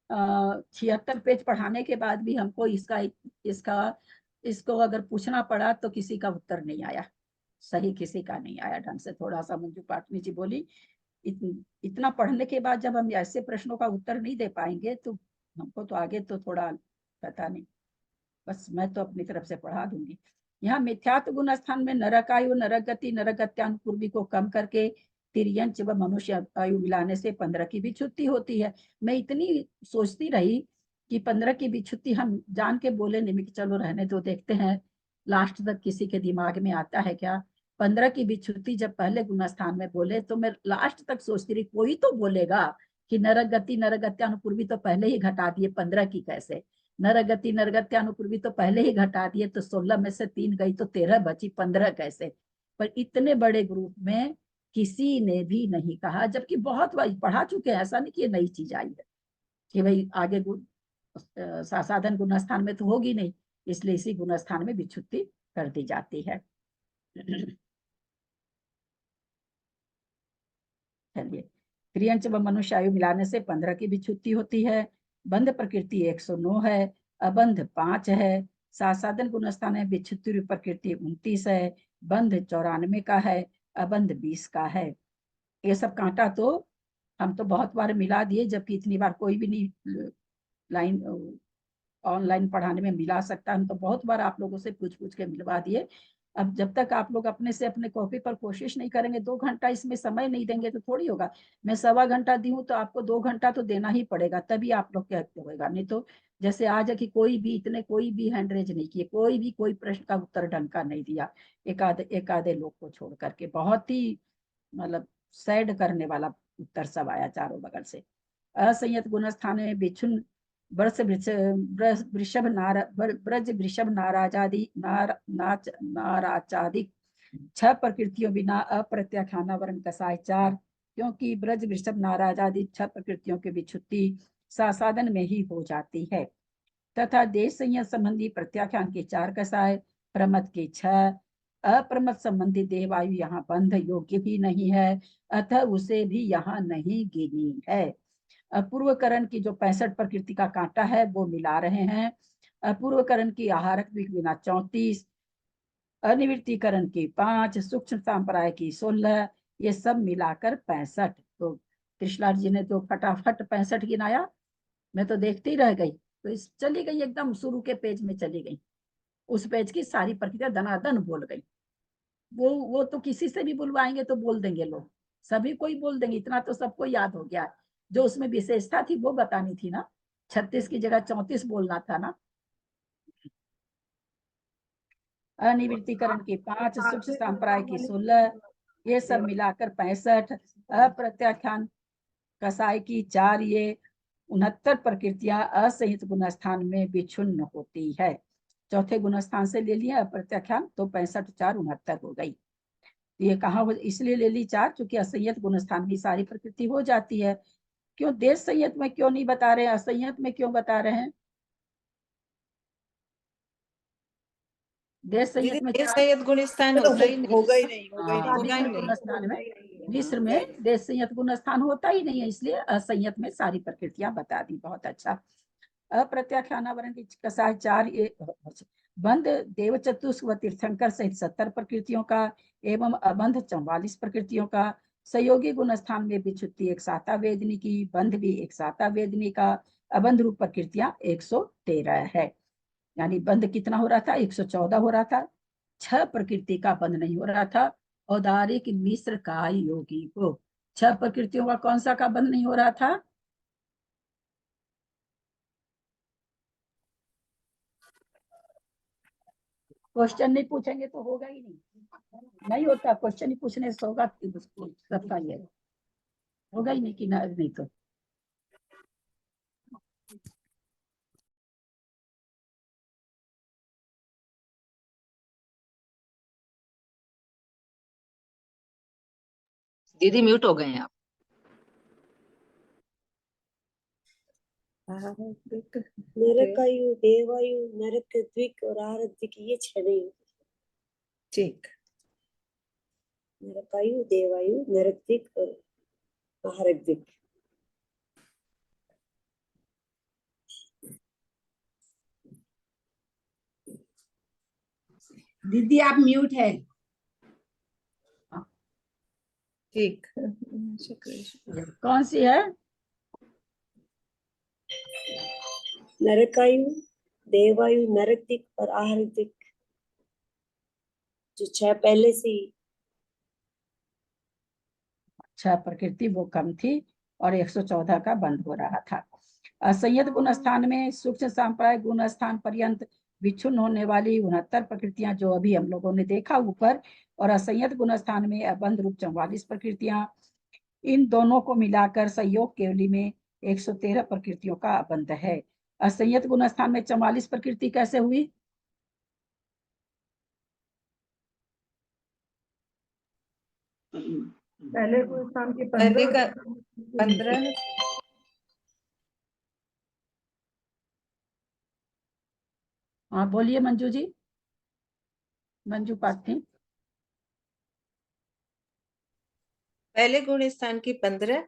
S1: 76 पेज पढ़ाने के बाद भी हमको इसको अगर पूछना पड़ा तो किसी का उत्तर नहीं आया, सही किसी का नहीं आया ढंग से। थोड़ा सा मंजू पाटनी जी बोली, इतना पढ़ने के बाद जब हम ऐसे प्रश्नों का उत्तर नहीं दे पाएंगे तो हमको तो आगे तो थोड़ा पता नहीं, बस मैं तो अपनी तरफ से पढ़ा दूंगी। यहाँ मिथ्यात्व गुण स्थान में नरक आयु, नरक गति, नरक गत्यानुपूर्वी को कम करके तिर्यंच व मनुष्य आयु मिलाने से 15 की भी छुट्टी होती है। मैं इतनी सोचती रही कि 15 की भी छुट्टी, हम जान के बोले नहीं, कि चलो रहने दो, देखते हैं लास्ट तक किसी के दिमाग में आता है क्या। 15 की भी छुट्टी जब पहले गुण स्थान में बोले तो मैं लास्ट तक सोचती रही, कोई तो बोलेगा कि नरक गति नरक गत्यानुपूर्वी तो पहले ही घटा दिए, 15 की कैसे, नरगति नरगत्यानुपूर्वी तो पहले ही घटा दिए, तो 16 में से 3 गई तो 13 बची, 15 कैसे। पर इतने बड़े ग्रुप में किसी ने भी नहीं कहा, जबकि बहुत बार पढ़ा चुके हैं, ऐसा नहीं कि नई चीज आई है कि भाई आगे साधन गुण स्थान में तो होगी नहीं, इसलिए इसी गुण स्थान में विच्छुत्ति कर दी जाती है। चलिए, क्रियंच व मनुष्य आयु मिलाने से 15 की भी छुट्टी होती है। बंध प्रकृति 109 है, अबंध 5 है। साधन गुण स्थान है, विच्छुत्ति प्रकृति 29 है, बंध 94 का है, अबंध 20 का है। ये सब कांटा तो हम तो बहुत बार मिला दिए, जबकि इतनी बार कोई भी नहीं लाइन ऑनलाइन पढ़ाने में मिला सकता। हम तो बहुत बार आप लोगों से पूछ पूछ के मिलवा दिए। अब जब तक आप लोग अपने से अपने कॉपी पर कोशिश नहीं करेंगे, 2 घंटा इसमें समय नहीं देंगे तो थोड़ी होगा। मैं 1.25 घंटा दी हूँ तो आपको 2 घंटा तो देना ही पड़ेगा, तभी आप लोग कहते होगा। नहीं तो जैसे आज है कि कोई भी हैंड रेज नहीं किए, कोई प्रश्न का उत्तर ढंग का नहीं दिया, एक आधे लोग को छोड़ करके। बहुत ही मतलब सैड करने वाला उत्तर सब आया चारों बगल से। असंयत गुण स्थान में बिछुन वृषभ नाराजादि नाराचादि 6 प्रकृतियों बिना अप्रत्याख्याना वर्ण कसाय 4, क्योंकि ब्रज वृषभ नाराजादि 6 प्रकृतियों की विच्छुत्ति साधन में ही हो जाती है। तथा देश संयत संबंधी प्रत्याख्यान के 4 कसाय, प्रमद के 6, अप्रमद संबंधी देहवायु यहाँ बंध योग्य ही नहीं है, अतः उसे भी यहाँ नहीं गिनी है। अपूर्वकरण की जो 65 प्रकृति का कांटा है वो मिला रहे हैं। अपूर्वकरण की आहारक बिना 34, अनिवृत्तिकरण की 5, सूक्ष्म सांप्राय की 16, ये सब मिलाकर 65। तो कृष्णलाल जी ने तो फटाफट 65 गिनाया, मैं तो देखती ही रह गई। तो इस चली गई, एकदम शुरू के पेज में चली गई, उस पेज की सारी प्रकृतियां दनादन बोल गई। वो तो किसी से भी बुलवाएंगे तो बोल देंगे लोग, सभी कोई बोल देंगे, इतना तो सबको याद हो गया। जो उसमें विशेषता थी वो बतानी थी ना, 36 की जगह 34 बोलना था ना। अनिवृत्तिकरण की 5, सूक्ष्म सांप्राय की 16, ये सब मिलाकर 65। अप्रत्याख्यान कसाय की 4, ये 69 प्रकृतियां असंहित गुण स्थान में विच्छिन्न होती है। चौथे गुण स्थान से ले लिया अप्रत्याख्यान, तो 65 4 69 हो गई। ये कहाँ हो, इसलिए ले ली 4 क्योंकि असंयत गुण स्थान की सारी प्रकृति हो जाती है। क्यों देश संयत में क्यों नहीं बता रहे हैं, असंयत में क्यों बता रहे हैं? देश संयत में
S11: संयत गुण स्थान होगा ही नहीं,
S2: होगा ही नहीं,
S11: होगा
S1: स्थान में, मिस्र में देश संयत गुण स्थान होता ही नहीं है, इसलिए असंयत में सारी प्रकृतियां बता दी। बहुत अच्छा। अप्रत्याख्यानावरण की कसाय 4, ये बंध देव चतुष्क व तीर्थंकर सहित 70 प्रकृतियों का एवं अबंध 44 प्रकृतियों का। सहयोगी गुण स्थान में विच्छुत्ति 1 साता वेदनी की, बंध भी 1 साता वेदनी का, अबंध रूप प्रकृतियां 113 है। यानी बंध कितना हो रहा था, 114 हो रहा था। 6 प्रकृति का बंध नहीं हो रहा था। औदारिक मिश्र का योगी को 6 प्रकृतियों का कौन सा का बंध नहीं हो रहा था? क्वेश्चन नहीं पूछेंगे तो होगा ही नहीं होता। क्वेश्चन ही पूछने से होगा कि सबका ये होगा ही नहीं कि नहीं तो।
S9: दीदी म्यूट हो गए हैं आप।
S11: नरकायु, देवायु, नरक द्विक और आहर द्विक, ये 6 नहीं होते।
S2: ठीक।
S11: नरकायु, देवायु, नरक द्विक और आहर द्विक।
S9: दीदी आप म्यूट है।
S2: ठीक।
S1: कौन सी है?
S11: नरकायु, देवायु, नरक द्विक और आहर द्विक, जो 6 पहले से ही।
S1: अच्छा, प्रकृति वो कम थी और 114 का बंद हो रहा था। असंयत गुण स्थान में सूक्ष्म सांप्राय गुण स्थान पर्यंत विच्छुन्न होने वाली 69 प्रकृतियां जो अभी हम लोगों ने देखा ऊपर, और असंयत गुण स्थान में अबंध रूप 44 प्रकृतियां, इन दोनों को मिलाकर संयोग केवली में 113 प्रकृतियों का अबंध है। असंयत गुण स्थान में 44 प्रकृति कैसे हुई?
S8: पहले गुण स्थान के
S11: पहले
S8: 15
S11: का 15।
S1: हाँ बोलिए मंजू जी, मंजू पाठी।
S11: पहले गुण स्थान की 15,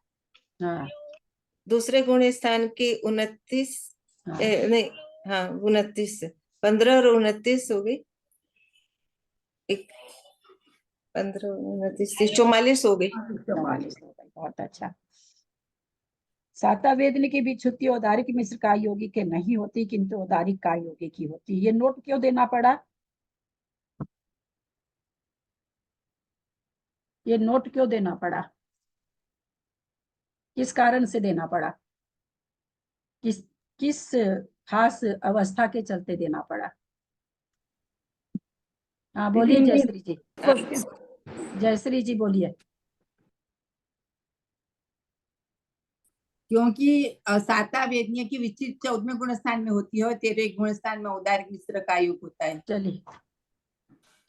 S1: हाँ
S11: दूसरे गुण स्थान की 29,
S1: हाँ
S11: नहीं हाँ 29, 15 और 29 हो गई। 15, 29, 44 हो गई।
S1: 44 हो गई, बहुत अच्छा। साता वेदनी की विच्छुत्ति औदारिक मिश्र काय योगी के नहीं होती किंतु औदारिक काय योगी की होती। ये नोट क्यों देना पड़ा? ये नोट क्यों देना पड़ा? किस कारण से देना पड़ा? किस किस खास अवस्था के चलते देना पड़ा? हाँ बोलिए जयश्री जी, जयश्री जी बोलिए।
S9: क्योंकि साता वेदनीय की विचित 14वें गुण स्थान में होती है और 13वें गुण स्थान में औदारिक मिश्र का योग होता है।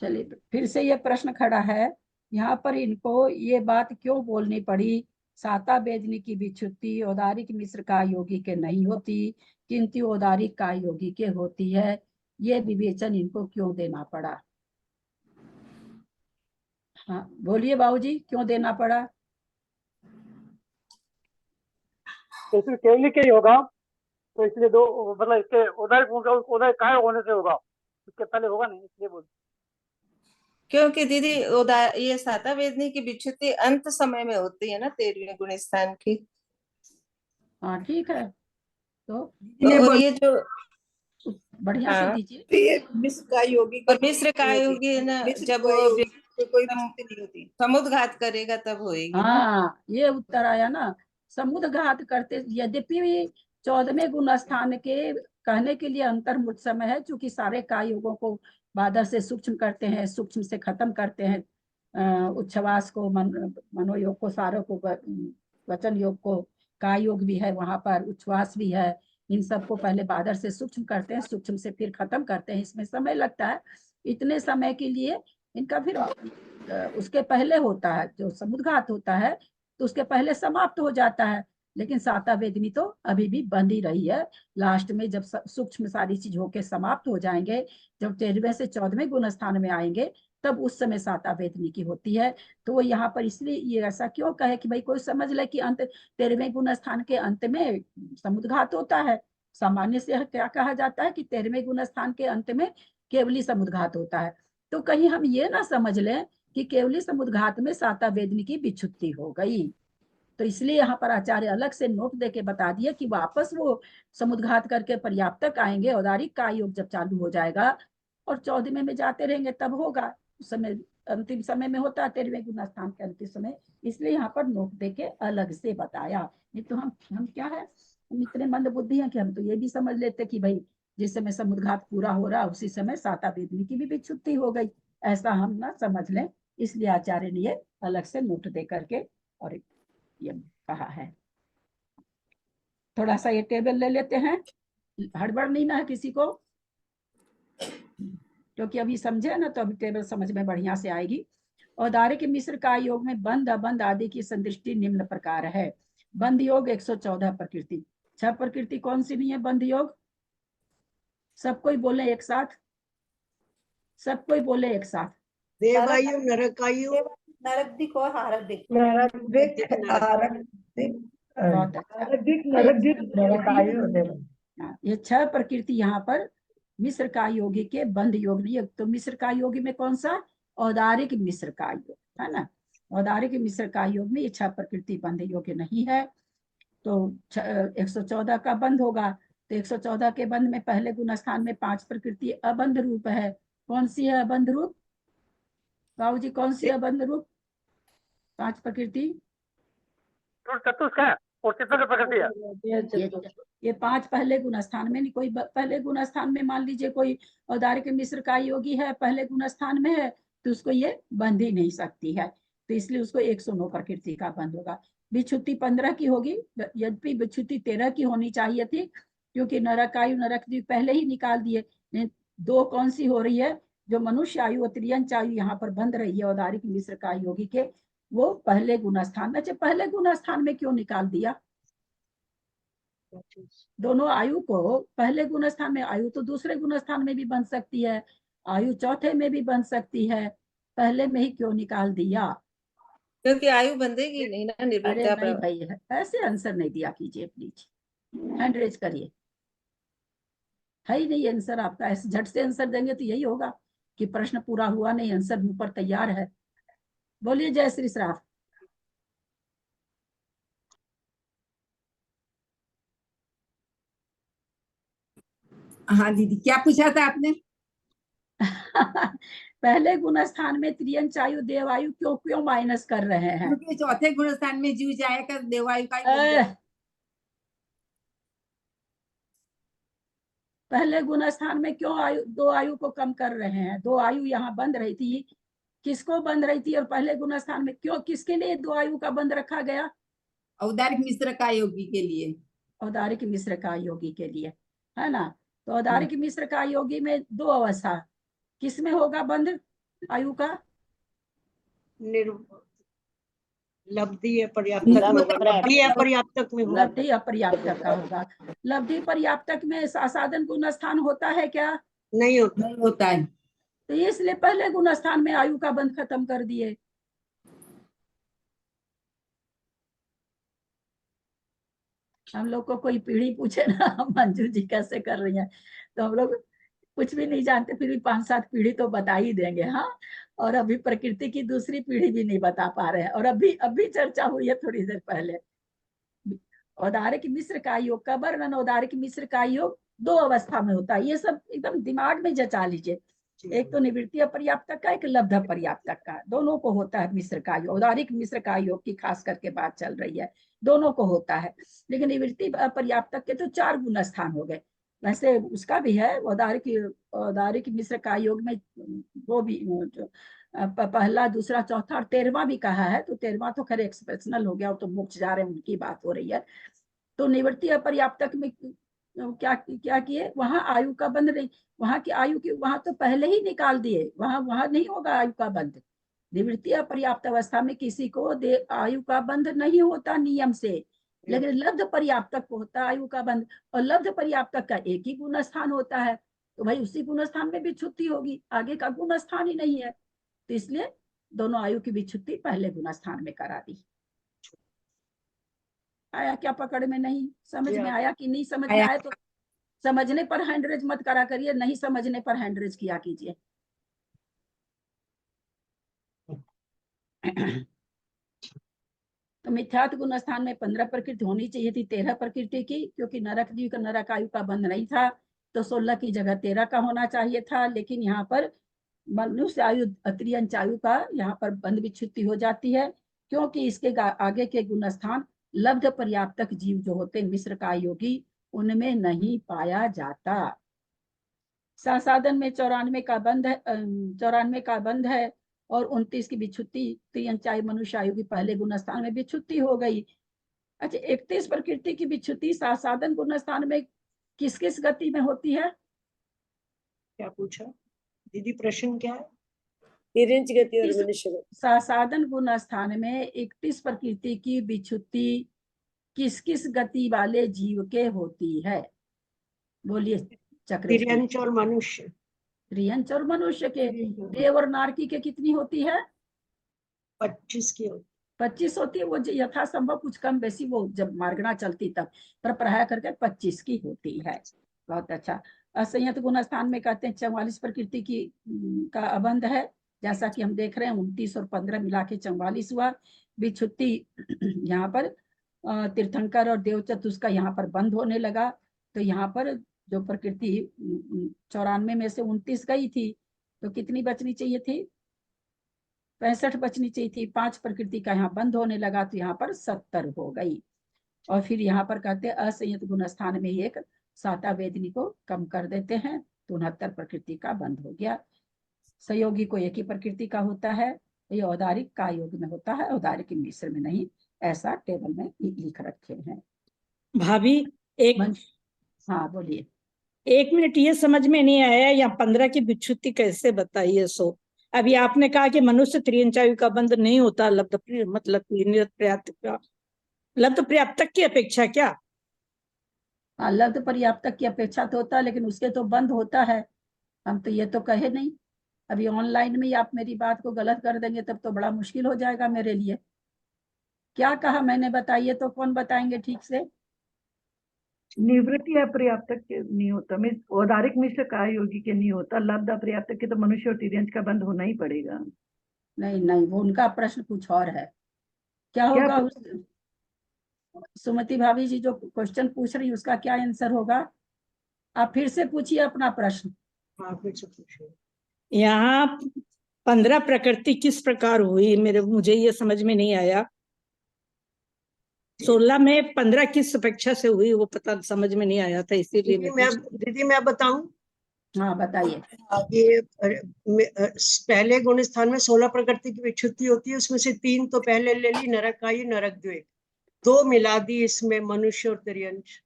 S1: चलिए फिर से ये प्रश्न खड़ा है यहाँ पर, इनको ये बात क्यों बोलनी पड़ी? साता वेदनी की विच्छुत्ति औदारिक मिश्र का योगी के नहीं होती किंतु औदारिक का योगी के होती है। ये विवेचन इनको क्यों देना पड़ा? हाँ बोलिए बाबूजी, क्यों देना पड़ा?
S4: तो इसमें केवली के ही होगा, तो इसलिए दो मतलब इसके उदय काय होने से होगा, इसके पहले होगा नहीं, इसलिए बोल।
S11: क्योंकि दीदी ये साता वेदनी की विच्छुत्ति अंत समय में होती है ना 13वें गुण स्थान की।
S1: हाँ ठीक है, तो
S11: और ये जो
S1: बढ़िया से दीजिए।
S2: तो ये मिश्र काय योगी
S11: और मिश्र काय योगी है ना, जब
S2: कोई विच्छुत्ति नहीं होती,
S11: समुद्घात करेगा तब होएगी।
S1: हाँ ये उत्तर आया ना, समुद्घात करते। यद्यपि 14वें गुण स्थान के कहने के लिए अंतर्मुख समय है, चूंकि सारे काय योगों को बादर से सूक्ष्म करते हैं, सूक्ष्म से खत्म करते हैं। उच्छ्वास को मनोयोग को, सारों को, वचन योग को, काय योग भी है वहां पर, उच्छ्वास भी है। इन सबको पहले बादर से सूक्ष्म करते हैं, सूक्ष्म से फिर खत्म करते हैं, इसमें समय लगता है। इतने समय के लिए इनका फिर उसके पहले होता है, जो समुद्घात होता है तो उसके पहले समाप्त हो जाता है। लेकिन साता वेदनी तो अभी भी बंद ही रही है। लास्ट में जब सूक्ष्म सारी चीज होके समाप्त हो जाएंगे, जब 13वें से 14वें गुण स्थान में आएंगे, तब उस समय साता वेदनी की होती है। तो वो यहाँ पर इसलिए ये ऐसा क्यों कहे कि भाई कोई समझ ले कि अंत 13वें गुण स्थान के अंत में समुद्घात होता है। सामान्य से क्या कहा जाता है कि 13वें गुण स्थान के अंत में केवली समुद्घात होता है। तो कहीं हम ये ना समझ लें कि केवली समुद्घात में साता वेदनी की विच्छुत्ति हो गई। तो इसलिए यहाँ पर आचार्य अलग से नोट देके बता दिया कि वापस वो समुद्घात करके पर्याप्तक आएंगे, औदारिक का योग जब चालू हो जाएगा और 14वें में जाते रहेंगे तब होगा। उस समय अंतिम समय में होता है 13वें गुण स्थान के अंतिम समय, इसलिए यहाँ पर नोट देके अलग से बताया। नहीं तो हम क्या है, हम इतने मंद बुद्धि हैं कि हम तो ये भी समझ लेते कि भाई जिस समय समुद्घात पूरा हो रहा उसी समय साता वेदनी की भी विच्छुत्ति हो गई, ऐसा हम ना समझ लें। इसलिए आचार्य ने ये अलग से नोट दे करके और ये कहा है। थोड़ा सा ये टेबल ले लेते हैं, हड़बड़ नहीं ना है किसी को, क्योंकि अभी समझे ना तो अभी टेबल समझ में बढ़िया से आएगी। औदारिक मिश्र का योग में बंध अबंध आदि की संदृष्टि निम्न प्रकार है। बंध योग 114 प्रकृति। 6 प्रकृति कौन सी नहीं है बंध योग? सब कोई बोले एक साथ, सब कोई बोले एक साथ।
S3: देवायु, नरकायु,
S7: नरकदिक और आरकदिक।
S1: ये 6 प्रकृति यहाँ पर मिश्र का योगी के बंध योग नहीं है। तो मिश्र का योगी में कौन सा? औदारिक मिश्र का योग है ना। औदारिक मिश्र का योग में ये 6 प्रकृति बंध योग्य नहीं है। तो 114 का बंध होगा, तो 114 के बंध में पहले गुण स्थान में 5 प्रकृति अबंध रूप है। कौन सी है अबंध रूप बाबू जी? कौन सी अबंध रूप 5 प्रकृति? ये 5 पहले गुण स्थान में नहीं। कोई पहले गुण स्थान में मान लीजिए कोई औदारिक मिश्र का योगी है, पहले गुण स्थान में है, तो उसको ये बंध ही नहीं सकती है। तो इसलिए उसको 109 प्रकृति का बंध होगा। विच्छुत्ति 15 की होगी, यद्यपि विच्छुत्ति 13 की होनी चाहिए थी, क्योंकि नरकायु नरकद्वीप पहले ही निकाल दिए। 2 कौन सी हो रही है? जो मनुष्य आयु और त्रियंच आयु यहाँ पर बंध रही है औदारिक मिश्र का योगी के, वो पहले गुण स्थान में। अच्छा, पहले गुण स्थान में क्यों निकाल दिया? दोनों आयु को पहले गुण स्थान में, आयु तो दूसरे गुण स्थान में भी बन सकती है, आयु चौथे में भी बन सकती है, पहले में ही क्यों निकाल दिया?
S11: क्योंकि आयु बंधेगी नहीं ना
S1: अरे
S11: निर्वृत्ता
S1: नहीं भाई, ऐसे आंसर नहीं दिया कीजिए प्लीज, हैंड रेज करिए। है ही नहीं आंसर आपका। ऐसे झट से आंसर देंगे तो यही होगा कि प्रश्न पूरा हुआ नहीं, आंसर मुंह पर तैयार है। बोलिए जय श्री श्राफ।
S9: हाँ दीदी, क्या पूछा था आपने?
S1: पहले गुण स्थान में त्रियंच आयु देवायु क्यों क्यों माइनस कर रहे हैं?
S9: क्योंकि चौथे गुण स्थान में जीव जाएगा, देवायु का
S1: पहले गुण स्थान में क्यों आयु, 2 आयु को कम कर रहे हैं? 2 आयु यहाँ बंद रही थी, किसको बंद रही थी? और पहले गुण स्थान में क्यों, किसके लिए 2 आयु का बंद रखा गया?
S9: औदारिक मिश्र का योगी के लिए।
S1: औदारिक मिश्र का योगी के लिए, है ना। तो औदारिक मिश्र का योगी में 2 अवस्था, किसमें होगा बंद आयु का?
S3: लब्धि अपर्याप्तक में।
S1: लब्धि अपर्याप्तक का होगा। लब्धि पर्याप्तक में साधन गुण स्थान होता है क्या?
S3: नहीं
S9: होता है।
S1: तो इसलिए पहले गुण स्थान में आयु का बंध खत्म कर दिए। हम लोग को कोई पीढ़ी पूछे ना मंजू जी कैसे कर रही हैं, तो हम लोग कुछ भी नहीं जानते, फिर भी 5-7 पीढ़ी तो बता ही देंगे। हाँ, और अभी प्रकृति की दूसरी पीढ़ी भी नहीं बता पा रहे हैं, और अभी चर्चा हुई है थोड़ी देर पहले। औदारिक मिश्र का योग का वर्णन, औदारिक मिश्र का योग 2 अवस्था में होता है। ये सब एकदम दिमाग में जचा लीजिए। एक तो निवृत्ति अपर्याप्तक का, एक लब्ध अपर्याप्तक का, दोनों को होता है मिश्र का योग। औदारिक मिश्र का योग की खास करके बात चल रही है, दोनों को होता है। लेकिन निवृत्ति अपर्याप्तक के तो 4 गुण स्थान हो गए। वैसे उसका भी है औदारिक मिश्र का योग में, वो भी जो पहला दूसरा चौथा और 13वां भी कहा है। तो 13वां तो खैर एक्सेप्शनल हो गया, तो मोक्ष जा रहे हैं उनकी बात हो रही है। तो निवृत्ति अपर्याप्तक में क्या किए? वहां आयु का बंध नहीं, वहां की आयु की वहां तो पहले ही निकाल दिए, वहां नहीं होगा आयु का बंध। निवृत्ति अपर्याप्त अवस्था में किसी को आयु का बंध नहीं होता नियम से, लेकिन लब्ध पर्याप्तक को होता आयु का बंध। और लब्ध पर्याप्तक का एक ही गुण स्थान होता है, तो भाई उसी गुण स्थान में विच्छुत्ति होगी, आगे का गुण स्थान ही नहीं है। तो इसलिए दोनों आयु की विच्छुत्ति पहले गुण स्थान में करा दी। आया क्या पकड़ में? नहीं समझ में आया कि नहीं समझ में आया? तो समझने पर हैंड रेज मत करा करिए, नहीं समझने पर हैंड रेज किया कीजिए। तो मिथ्यात्व गुण स्थान में 15 प्रकृति होनी चाहिए थी, 13 प्रकृति की, क्योंकि नरक जीव का नरक आयु का बंध नहीं था, तो 16 की जगह 13 का होना चाहिए था। लेकिन यहाँ पर मनुष्य आयु अत्रियंच आयु का यहाँ पर बंध विच्छुत्ति हो जाती है, क्योंकि इसके आगे के गुण स्थान लब्ध पर्याप्तक जीव जो होते मिश्र का योगी, उनमें नहीं पाया जाता। सासादन में 94 का बंध है, 94 का बंध है और 29 की विच्छुत्ति। त्रियंचाई मनुष्य आयु की पहले गुण स्थान में विच्छुत्ति हो गई। अच्छा, 31 प्रकृति की विच्छुत्ति सासादन गुण स्थान में किस किस गति में होती है?
S3: क्या पूछा दीदी, प्रश्न क्या है?
S11: तिर्यंच गति और मनुष्य गति।
S1: सासादन गुण स्थान में 31 प्रकृति की विच्छुत्ति किस किस गति वाले जीव के होती है? बोलिए चक्रेश।
S3: तिर्यंच और मनुष्य।
S1: त्रियंच और मनुष्य के। देव और नारकी के कितनी होती है?
S3: 25 की होती।
S1: 25 होती है। वो यथासंभव कुछ कम बेसी वो जब मार्गना चलती तब, पर पढ़ाया करके 25 की होती है। बहुत अच्छा। असंयत गुण स्थान में कहते हैं 44 प्रकृति की का अबंध है, जैसा कि हम देख रहे हैं 29 और 15 मिला के 44 हुआ। विच्छुत्ति यहाँ पर तीर्थंकर और देवचतुष का यहाँ पर बंद होने लगा, तो यहाँ पर जो प्रकृति 94 में से 29 गई थी, तो कितनी बचनी चाहिए थी? 65 बचनी चाहिए थी। 5 प्रकृति का यहाँ बंद होने लगा, तो यहाँ पर 70 हो गई। और फिर यहाँ पर कहते हैं असंयत गुण स्थान में एक साता वेदनी को कम कर देते हैं, तो 69 प्रकृति का बंद हो गया। सहयोगी को एक ही प्रकृति का होता है, ये औदारिक का योग में होता है, औदारिक मिश्र में नहीं, ऐसा टेबल में लिख रखे हैं।
S10: भाभी एक
S1: हाँ बोलिए।
S10: 1 मिनट, ये समझ में नहीं आया यहाँ 15 की विच्छुत्ति कैसे बताइए? सो अभी आपने कहा कि मनुष्य त्रियंचायु का बंध नहीं होता, लब्ध मतलब लब्ध पर्याप्तक की अपेक्षा क्या?
S1: हाँ, लब्ध पर्याप्तक की अपेक्षा तो होता है, लेकिन उसके तो बंद होता है। हम तो ये तो कहे नहीं, अभी ऑनलाइन में ही आप मेरी बात को गलत कर देंगे तब तो बड़ा मुश्किल हो जाएगा मेरे लिए। क्या कहा मैंने, बताइए तो, कौन बताएंगे ठीक से?
S8: निवृत्ति अपर्याप्तक के नहीं होता, औदारिक मिश्र का योगी के नहीं होता, लब्ध अपर्याप्तक के तो मनुष्य और तिर्यंच का बंद होना ही पड़ेगा।
S1: नहीं नहीं, वो उनका प्रश्न कुछ और है। क्या होगा उस सुमति भाभी जी जो क्वेश्चन पूछ रही उसका क्या आंसर होगा? आप फिर से पूछिए अपना प्रश्न।
S3: हाँ फिर से पूछिए।
S10: यहाँ 15 प्रकृति किस प्रकार हुई, मुझे ये समझ में नहीं आया। 16 में 15 किस अपेक्षा से हुई, वो पता समझ में नहीं आया था, इसीलिए
S3: दीदी मैं बताऊं?
S1: हाँ बताइए।
S3: ये पहले गुण स्थान में 16 प्रकृति की विच्छुत्ति होती है, उसमें से 3 तो पहले ले ली, नरकायु नरकद्वेग, 2 मिला दी इसमें मनुष्य और तिर्यंच।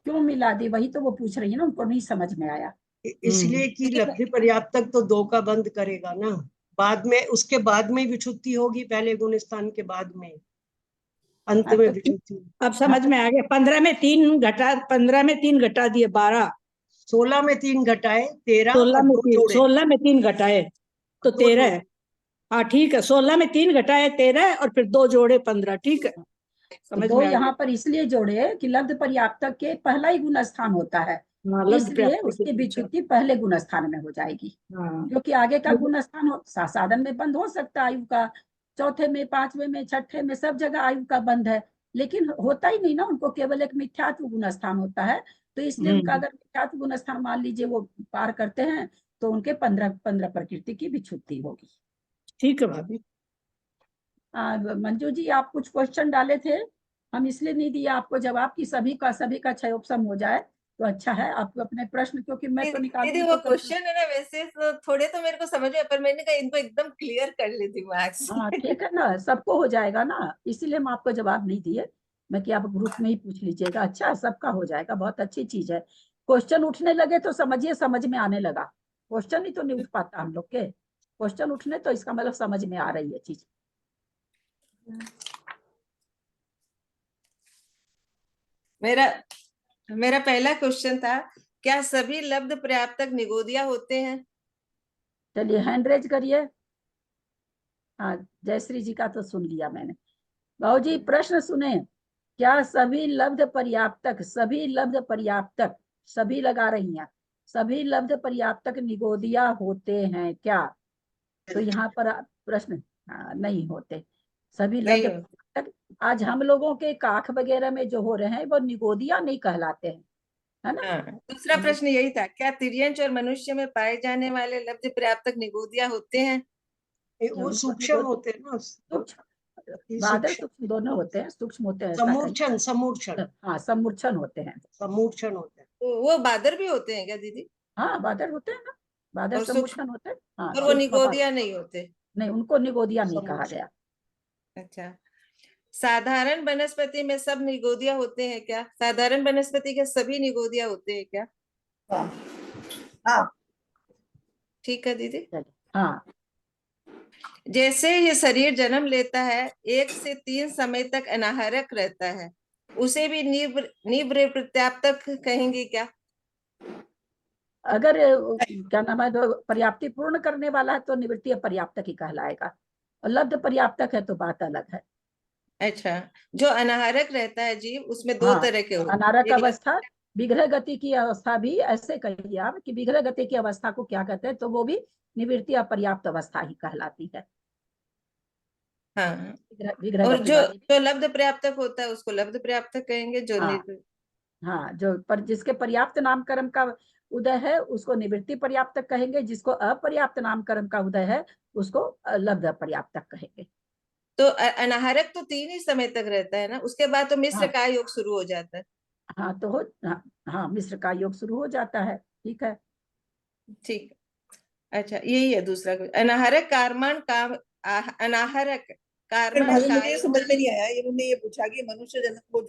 S1: क्यों मिला दी? वही तो वो पूछ रही है ना, उनको नहीं समझ में आया।
S3: इसलिए कि लब्धि पर्याप्तक तो 2 का बंद करेगा ना, बाद में उसके बाद में विच्छुत्ति होगी, पहले गुण स्थान के बाद में अंत में विच्छुत्ति।
S10: अब समझ में आ गया। 15 में 3 घटा, 15 में 3 घटा दिए 12,
S3: 16 में 3 घटाए 13,
S10: 16 में 3 घटाए तो 13 है। हाँ ठीक है, 16 में 3 घटाए 13 और फिर 2 जोड़े 15, ठीक है समझ में।
S1: यहाँ पर इसलिए जोड़े कि लब्ध पर्याप्तक के पहला ही गुण स्थान होता है, इसलिए उसकी विच्छुत्ति पहले गुण स्थान में हो जाएगी, क्योंकि आगे का गुण स्थान साधन में बंद हो सकता है आयु का, चौथे में, 5वें में, 6ठे में, सब जगह आयु का बंद है, लेकिन होता ही नहीं ना, उनको केवल एक मिथ्यात्व गुण स्थान होता है, तो इसलिए उनका अगर मिथ्यात्व गुण स्थान मान लीजिए वो पार करते हैं तो उनके 15 प्रकृति की विच्छुत्ति होगी।
S10: ठीक है भाभी।
S1: मंजू जी आप कुछ क्वेश्चन डाले थे, हम इसलिए नहीं दिया आपको जवाब कि सभी का क्षयोपशम हो जाए, तो अच्छा है आप अपने प्रश्न, क्योंकि मैं तो निकाल
S11: दीदी वो क्वेश्चन है ना, वैसे तो थोड़े तो मेरे को समझ में, पर मैंने कहा इनको एकदम क्लियर कर ले दिमाग से।
S1: हाँ ठीक है ना, सबको हो जाएगा ना, इसीलिए हम आपको जवाब नहीं दिए, मैं कि आप ग्रुप में ही पूछ लीजिएगा। अच्छा सबका हो जाएगा, बहुत अच्छी चीज है। क्वेश्चन उठने लगे तो समझिए समझ में आने लगा, क्वेश्चन ही तो नहीं उठ पाता हम लोग के, क्वेश्चन उठने तो इसका मतलब समझ में आ रही है चीज।
S11: मेरा पहला क्वेश्चन था, क्या सभी लब्ध पर्याप्तक निगोदिया होते हैं?
S1: चलिए हैंड रेज करिए। हाँ जयश्री जी का तो सुन लिया मैंने। बाबू जी प्रश्न सुने, क्या सभी लब्ध पर्याप्तक, सभी लगा रही हैं, सभी लब्ध पर्याप्तक निगोदिया होते हैं क्या? तो यहाँ पर प्रश्न नहीं होते सभी लब्ध पर्याप्तक। आज हम लोगों के काख वगैरह में जो हो रहे हैं वो निगोदिया नहीं कहलाते हैं, है ना?
S11: दूसरा प्रश्न यही था, क्या तिर्यंच और मनुष्य में पाए जाने वाले लब्ध पर्याप्तक निगोदिया होते हैं?
S3: वो सूक्ष्म होते हैं ना,
S1: बादल सूक्ष्म दोनों होते हैं, सूक्ष्म होते हैं,
S3: समूर्छन
S1: हाँ समूर्छन होते हैं,
S3: समूर्छन होते हैं।
S11: वो बादर भी होते हैं क्या दीदी?
S1: हाँ बादल होते हैं ना, बादल
S11: और
S1: समुत्थन होते हैं। हाँ
S11: और वो
S1: सूक्ष्म
S11: निगोदिया
S1: बादल।
S11: नहीं होते।
S1: नहीं, उनको निगोदिया नहीं कहा गया।
S11: अच्छा, साधारण वनस्पति में सब निगोदिया होते हैं क्या? साधारण वनस्पति के सभी निगोदिया होते हैं क्या?
S2: हाँ हाँ
S11: ठीक है दीदी।
S1: हाँ,
S11: जैसे ये शरीर जन्म लेता है, 1 से 3 समय तक अनाहरक रहता है, उसे भी निवृत्त्यात्मक कहेंगे क्या?
S1: अगर क्या नाम है, तो पर्याप्ति पूर्ण करने वाला है तो निवृत्ति पर्याप्तक ही कहलाएगा, और लब्ध पर्याप्तक है तो बात अलग है।
S11: अच्छा, जो अनाहरक रहता है जीव, उसमें 2
S1: हाँ,
S11: तरह के होते हैं।
S1: अनारक
S11: एक
S1: अवस्था, विग्रह गति की अवस्था भी ऐसे कहिए आप कि विग्रह गति की अवस्था को क्या कहते हैं, तो वो भी निवृत्ति अपर्याप्त अवस्था ही कहलाती है।
S11: हाँ,
S1: विग्रह
S11: और
S1: गति
S11: जो
S1: वाली।
S11: जो लब्ध पर्याप्तक होता है उसको लब्ध पर्याप्तक कहेंगे। जो
S1: हाँ हाँ, जो पर जिसके पर्याप्त नामकरण का उदय है उसको निवृत्ति पर्याप्तक कहेंगे, जिसको अपर्याप्त नामकरण का उदय है उसको लब्ध पर्याप्तक कहेंगे।
S11: तो अनाहरक तो 3 ही समय तक रहता है ना, उसके बाद तो मिश्र
S1: हाँ
S11: का योग शुरू हो जाता है।
S1: हाँ, तो हाँ, हाँ मिश्र का योग शुरू हो जाता है। ठीक है,
S11: ठीक, अच्छा यही है दूसरा कुछ। अनाहरक कार्मण काम अनाहरक कार्मण
S2: मुझे ये
S11: काय।
S2: समझ में नहीं आया, इन्होंने ये पूछा कि मनुष्य जन्म वो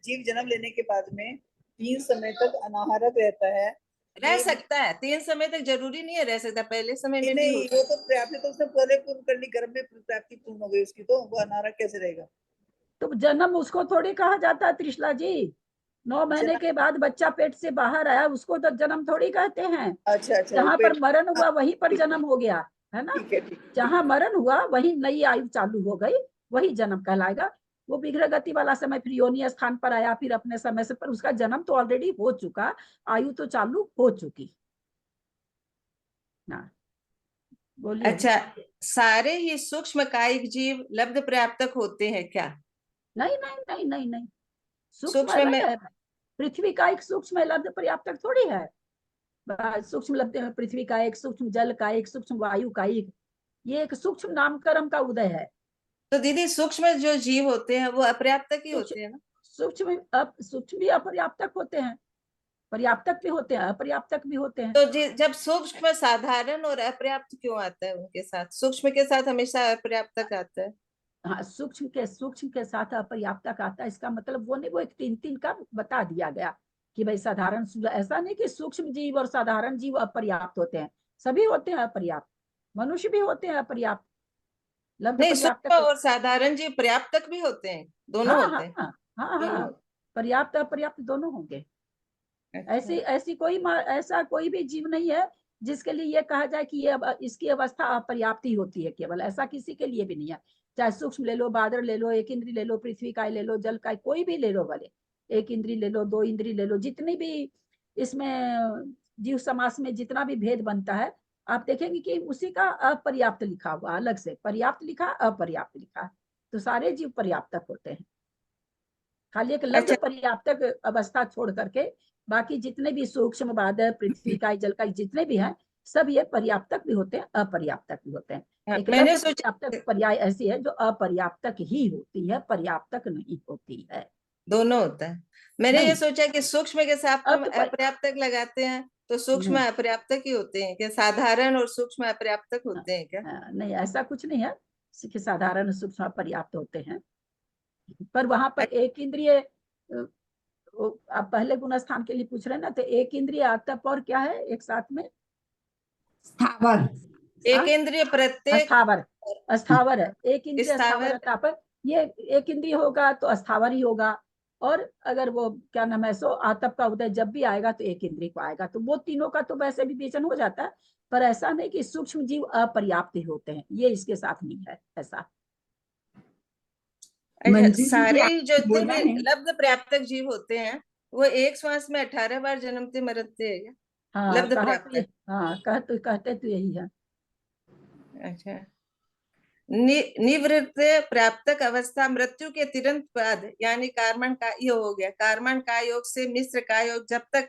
S2: जीव जन्म लेने के बाद में 3 समय तक अनाहारक रहता है,
S11: रह सकता है 3 समय तक, जरूरी नहीं है रह सकता, पहले समय में भी
S2: नहीं
S11: होता
S2: वो तो प्राप्ति तो उसने पहले पूर्ण कर ली, गर्भ में प्राप्ति पूर्ण हो गई उसकी, तो वो अनाहारक कैसे रहेगा?
S1: तो जन्म उसको थोड़ी कहा जाता है त्रिशला जी, 9 महीने के बाद बच्चा पेट से बाहर आया उसको तो जन्म थोड़ी कहते हैं।
S2: अच्छा अच्छा,
S1: जहां पर मरण हुआ वहीं पर
S2: ठीक
S1: जन्म हो गया है ना,
S2: ठीक है, ठीक है।
S1: जहां मरण हुआ वही नई आयु चालू हो गई, वही जन्म कहलाएगा। वो विग्रह गति वाला समय फिर योनि स्थान पर आया, फिर अपने समय से, पर उसका जन्म तो ऑलरेडी हो चुका, आयु तो चालू हो चुकी ना। बोलिए।
S11: अच्छा, सारे ही सूक्ष्म कायिक जीव लब्ध पर्याप्तक होते हैं क्या?
S1: नहीं नहीं नहीं नहीं नहीं, सूक्ष्म
S11: सूक्ष्म
S1: अलग
S11: में
S1: है। पृथ्वी का एक सूक्ष्म लब्ध पर्याप्तक थोड़ी है। सूक्ष्म लब्ध में पृथ्वी का एक, सूक्ष्म जल का एक, सूक्ष्म वायु का एक, ये एक सूक्ष्म नामकरण का उदय है।
S11: तो दीदी सूक्ष्म जो जीव होते हैं वो अपर्याप्तक ही होते हैं ना?
S1: सूक्ष्म भी अपर्याप्तक होते हैं, पर्याप्तक भी होते हैं, अपर्याप्तक भी होते हैं।
S11: तो जब सूक्ष्म साधारण और अपर्याप्त क्यों आता है उनके साथ? सूक्ष्म के साथ हमेशा अपर्याप्तक आता है।
S1: हाँ, सूक्ष्म के साथ अपर्याप्तक आता है, इसका मतलब वो नहीं, वो एक 3-3 का बता दिया गया कि भाई साधारण, ऐसा नहीं कि सूक्ष्म जीव और साधारण जीव अपर्याप्त होते हैं, सभी होते हैं अपर्याप्त, मनुष्य भी होते हैं अपर्याप्त, लब्ध
S11: नहीं, सूक्ष्म
S1: पर्याप्तक।
S11: और साधारण जीव पर्याप्तक भी होते हैं, दोनों
S1: हाँ
S11: होते
S1: हाँ
S11: हैं।
S1: हाँ हाँ
S11: दोनों
S1: हाँ, पर्याप्त अपर्याप्त दोनों होंगे।
S11: अच्छा।
S1: ऐसी ऐसा कोई भी जीव नहीं है जिसके लिए ये कहा जाए कि ये इसकी अवस्था अपर्याप्त ही होती है, केवल ऐसा किसी के लिए भी नहीं है। चाहे सूक्ष्म ले लो, बादल ले लो, एक इंद्री ले लो, पृथ्वी का ले लो, जल का, कोई भी ले लो, भले एक इंद्री ले लो, 2 इंद्री ले लो, जितनी भी इसमें जीव समास में जितना भी भेद बनता है, आप देखेंगे कि उसी का अपर्याप्त लिखा हुआ, अलग से पर्याप्त लिखा, अपर्याप्त लिखा, तो सारे जीव पर्याप्तक होते हैं। खाली एक लब्ध
S11: अच्छा,
S1: पर्याप्तक अवस्था छोड़ करके बाकी जितने भी सूक्ष्म बादल, पृथ्वी का, जल का, जितने भी हैं, सब ये पर्याप्तक भी होते हैं, अपर्याप्तक भी होते हैं।
S11: हाँ,
S1: एक
S11: मैंने
S1: लब्ध
S11: सोचा
S1: पर्याप्तक पर्याय ऐसी है जो अपर्याप्तक ही होती है, पर्याप्तक नहीं होती है।
S11: दोनों होता है। मैंने ये
S1: नहीं,
S11: सोचा कि सूक्ष्म के साथ हम
S1: अब
S11: अपर्याप्तक लगाते हैं तो सूक्ष्म
S1: नहीं,
S11: अपर्याप्तक ही होते हैं क्या? साधारण और सूक्ष्म अपर्याप्तक होते हैं क्या?
S1: नहीं ऐसा कुछ नहीं है, साधारण सूक्ष्म पर्याप्त होते हैं, पर वहां पर एक इंद्रिय, आप पहले गुण स्थान के लिए पूछ रहे हैं ना, तो एक इंद्रिय आतप और क्या है एक साथ में,
S9: स्थावर,
S11: एक इंद्रिय प्रत्येक
S1: अस्थावर, अस्थावर है, एक इंद्रिय अस्थावर
S11: स्थावर।
S1: अतापर, ये एक इंद्रिय होगा तो अस्थावर ही होगा। और अगर वो क्या नाम है, सो आतप का उदय जब भी आएगा तो एक इंद्रिय को आएगा, तो वो तीनों का तो वैसे भी विवेचन हो जाता है, पर ऐसा नहीं कि सूक्ष्म जीव अपर्याप्त ही होते हैं, ये इसके साथ नहीं है ऐसा।
S11: अच्छा,
S9: मंजू जी
S11: सारे
S9: आप
S11: जो जितने
S9: बोला
S11: भी
S9: नहीं।
S11: लब्ध पर्याप्तक जीव होते हैं वो एक श्वास में 18 बार जन्मते मरते हैं क्या?
S1: हाँ
S11: लब्ध
S1: कहा तो
S11: पर्याप्तक।
S1: हाँ कहते तो यही है।
S11: अच्छा, निवृत्त प्राप्तक अवस्था मृत्यु के तुरंत बाद, यानी कार्मण का ये हो गया, कार्मण का योग से मिश्र का योग, जब तक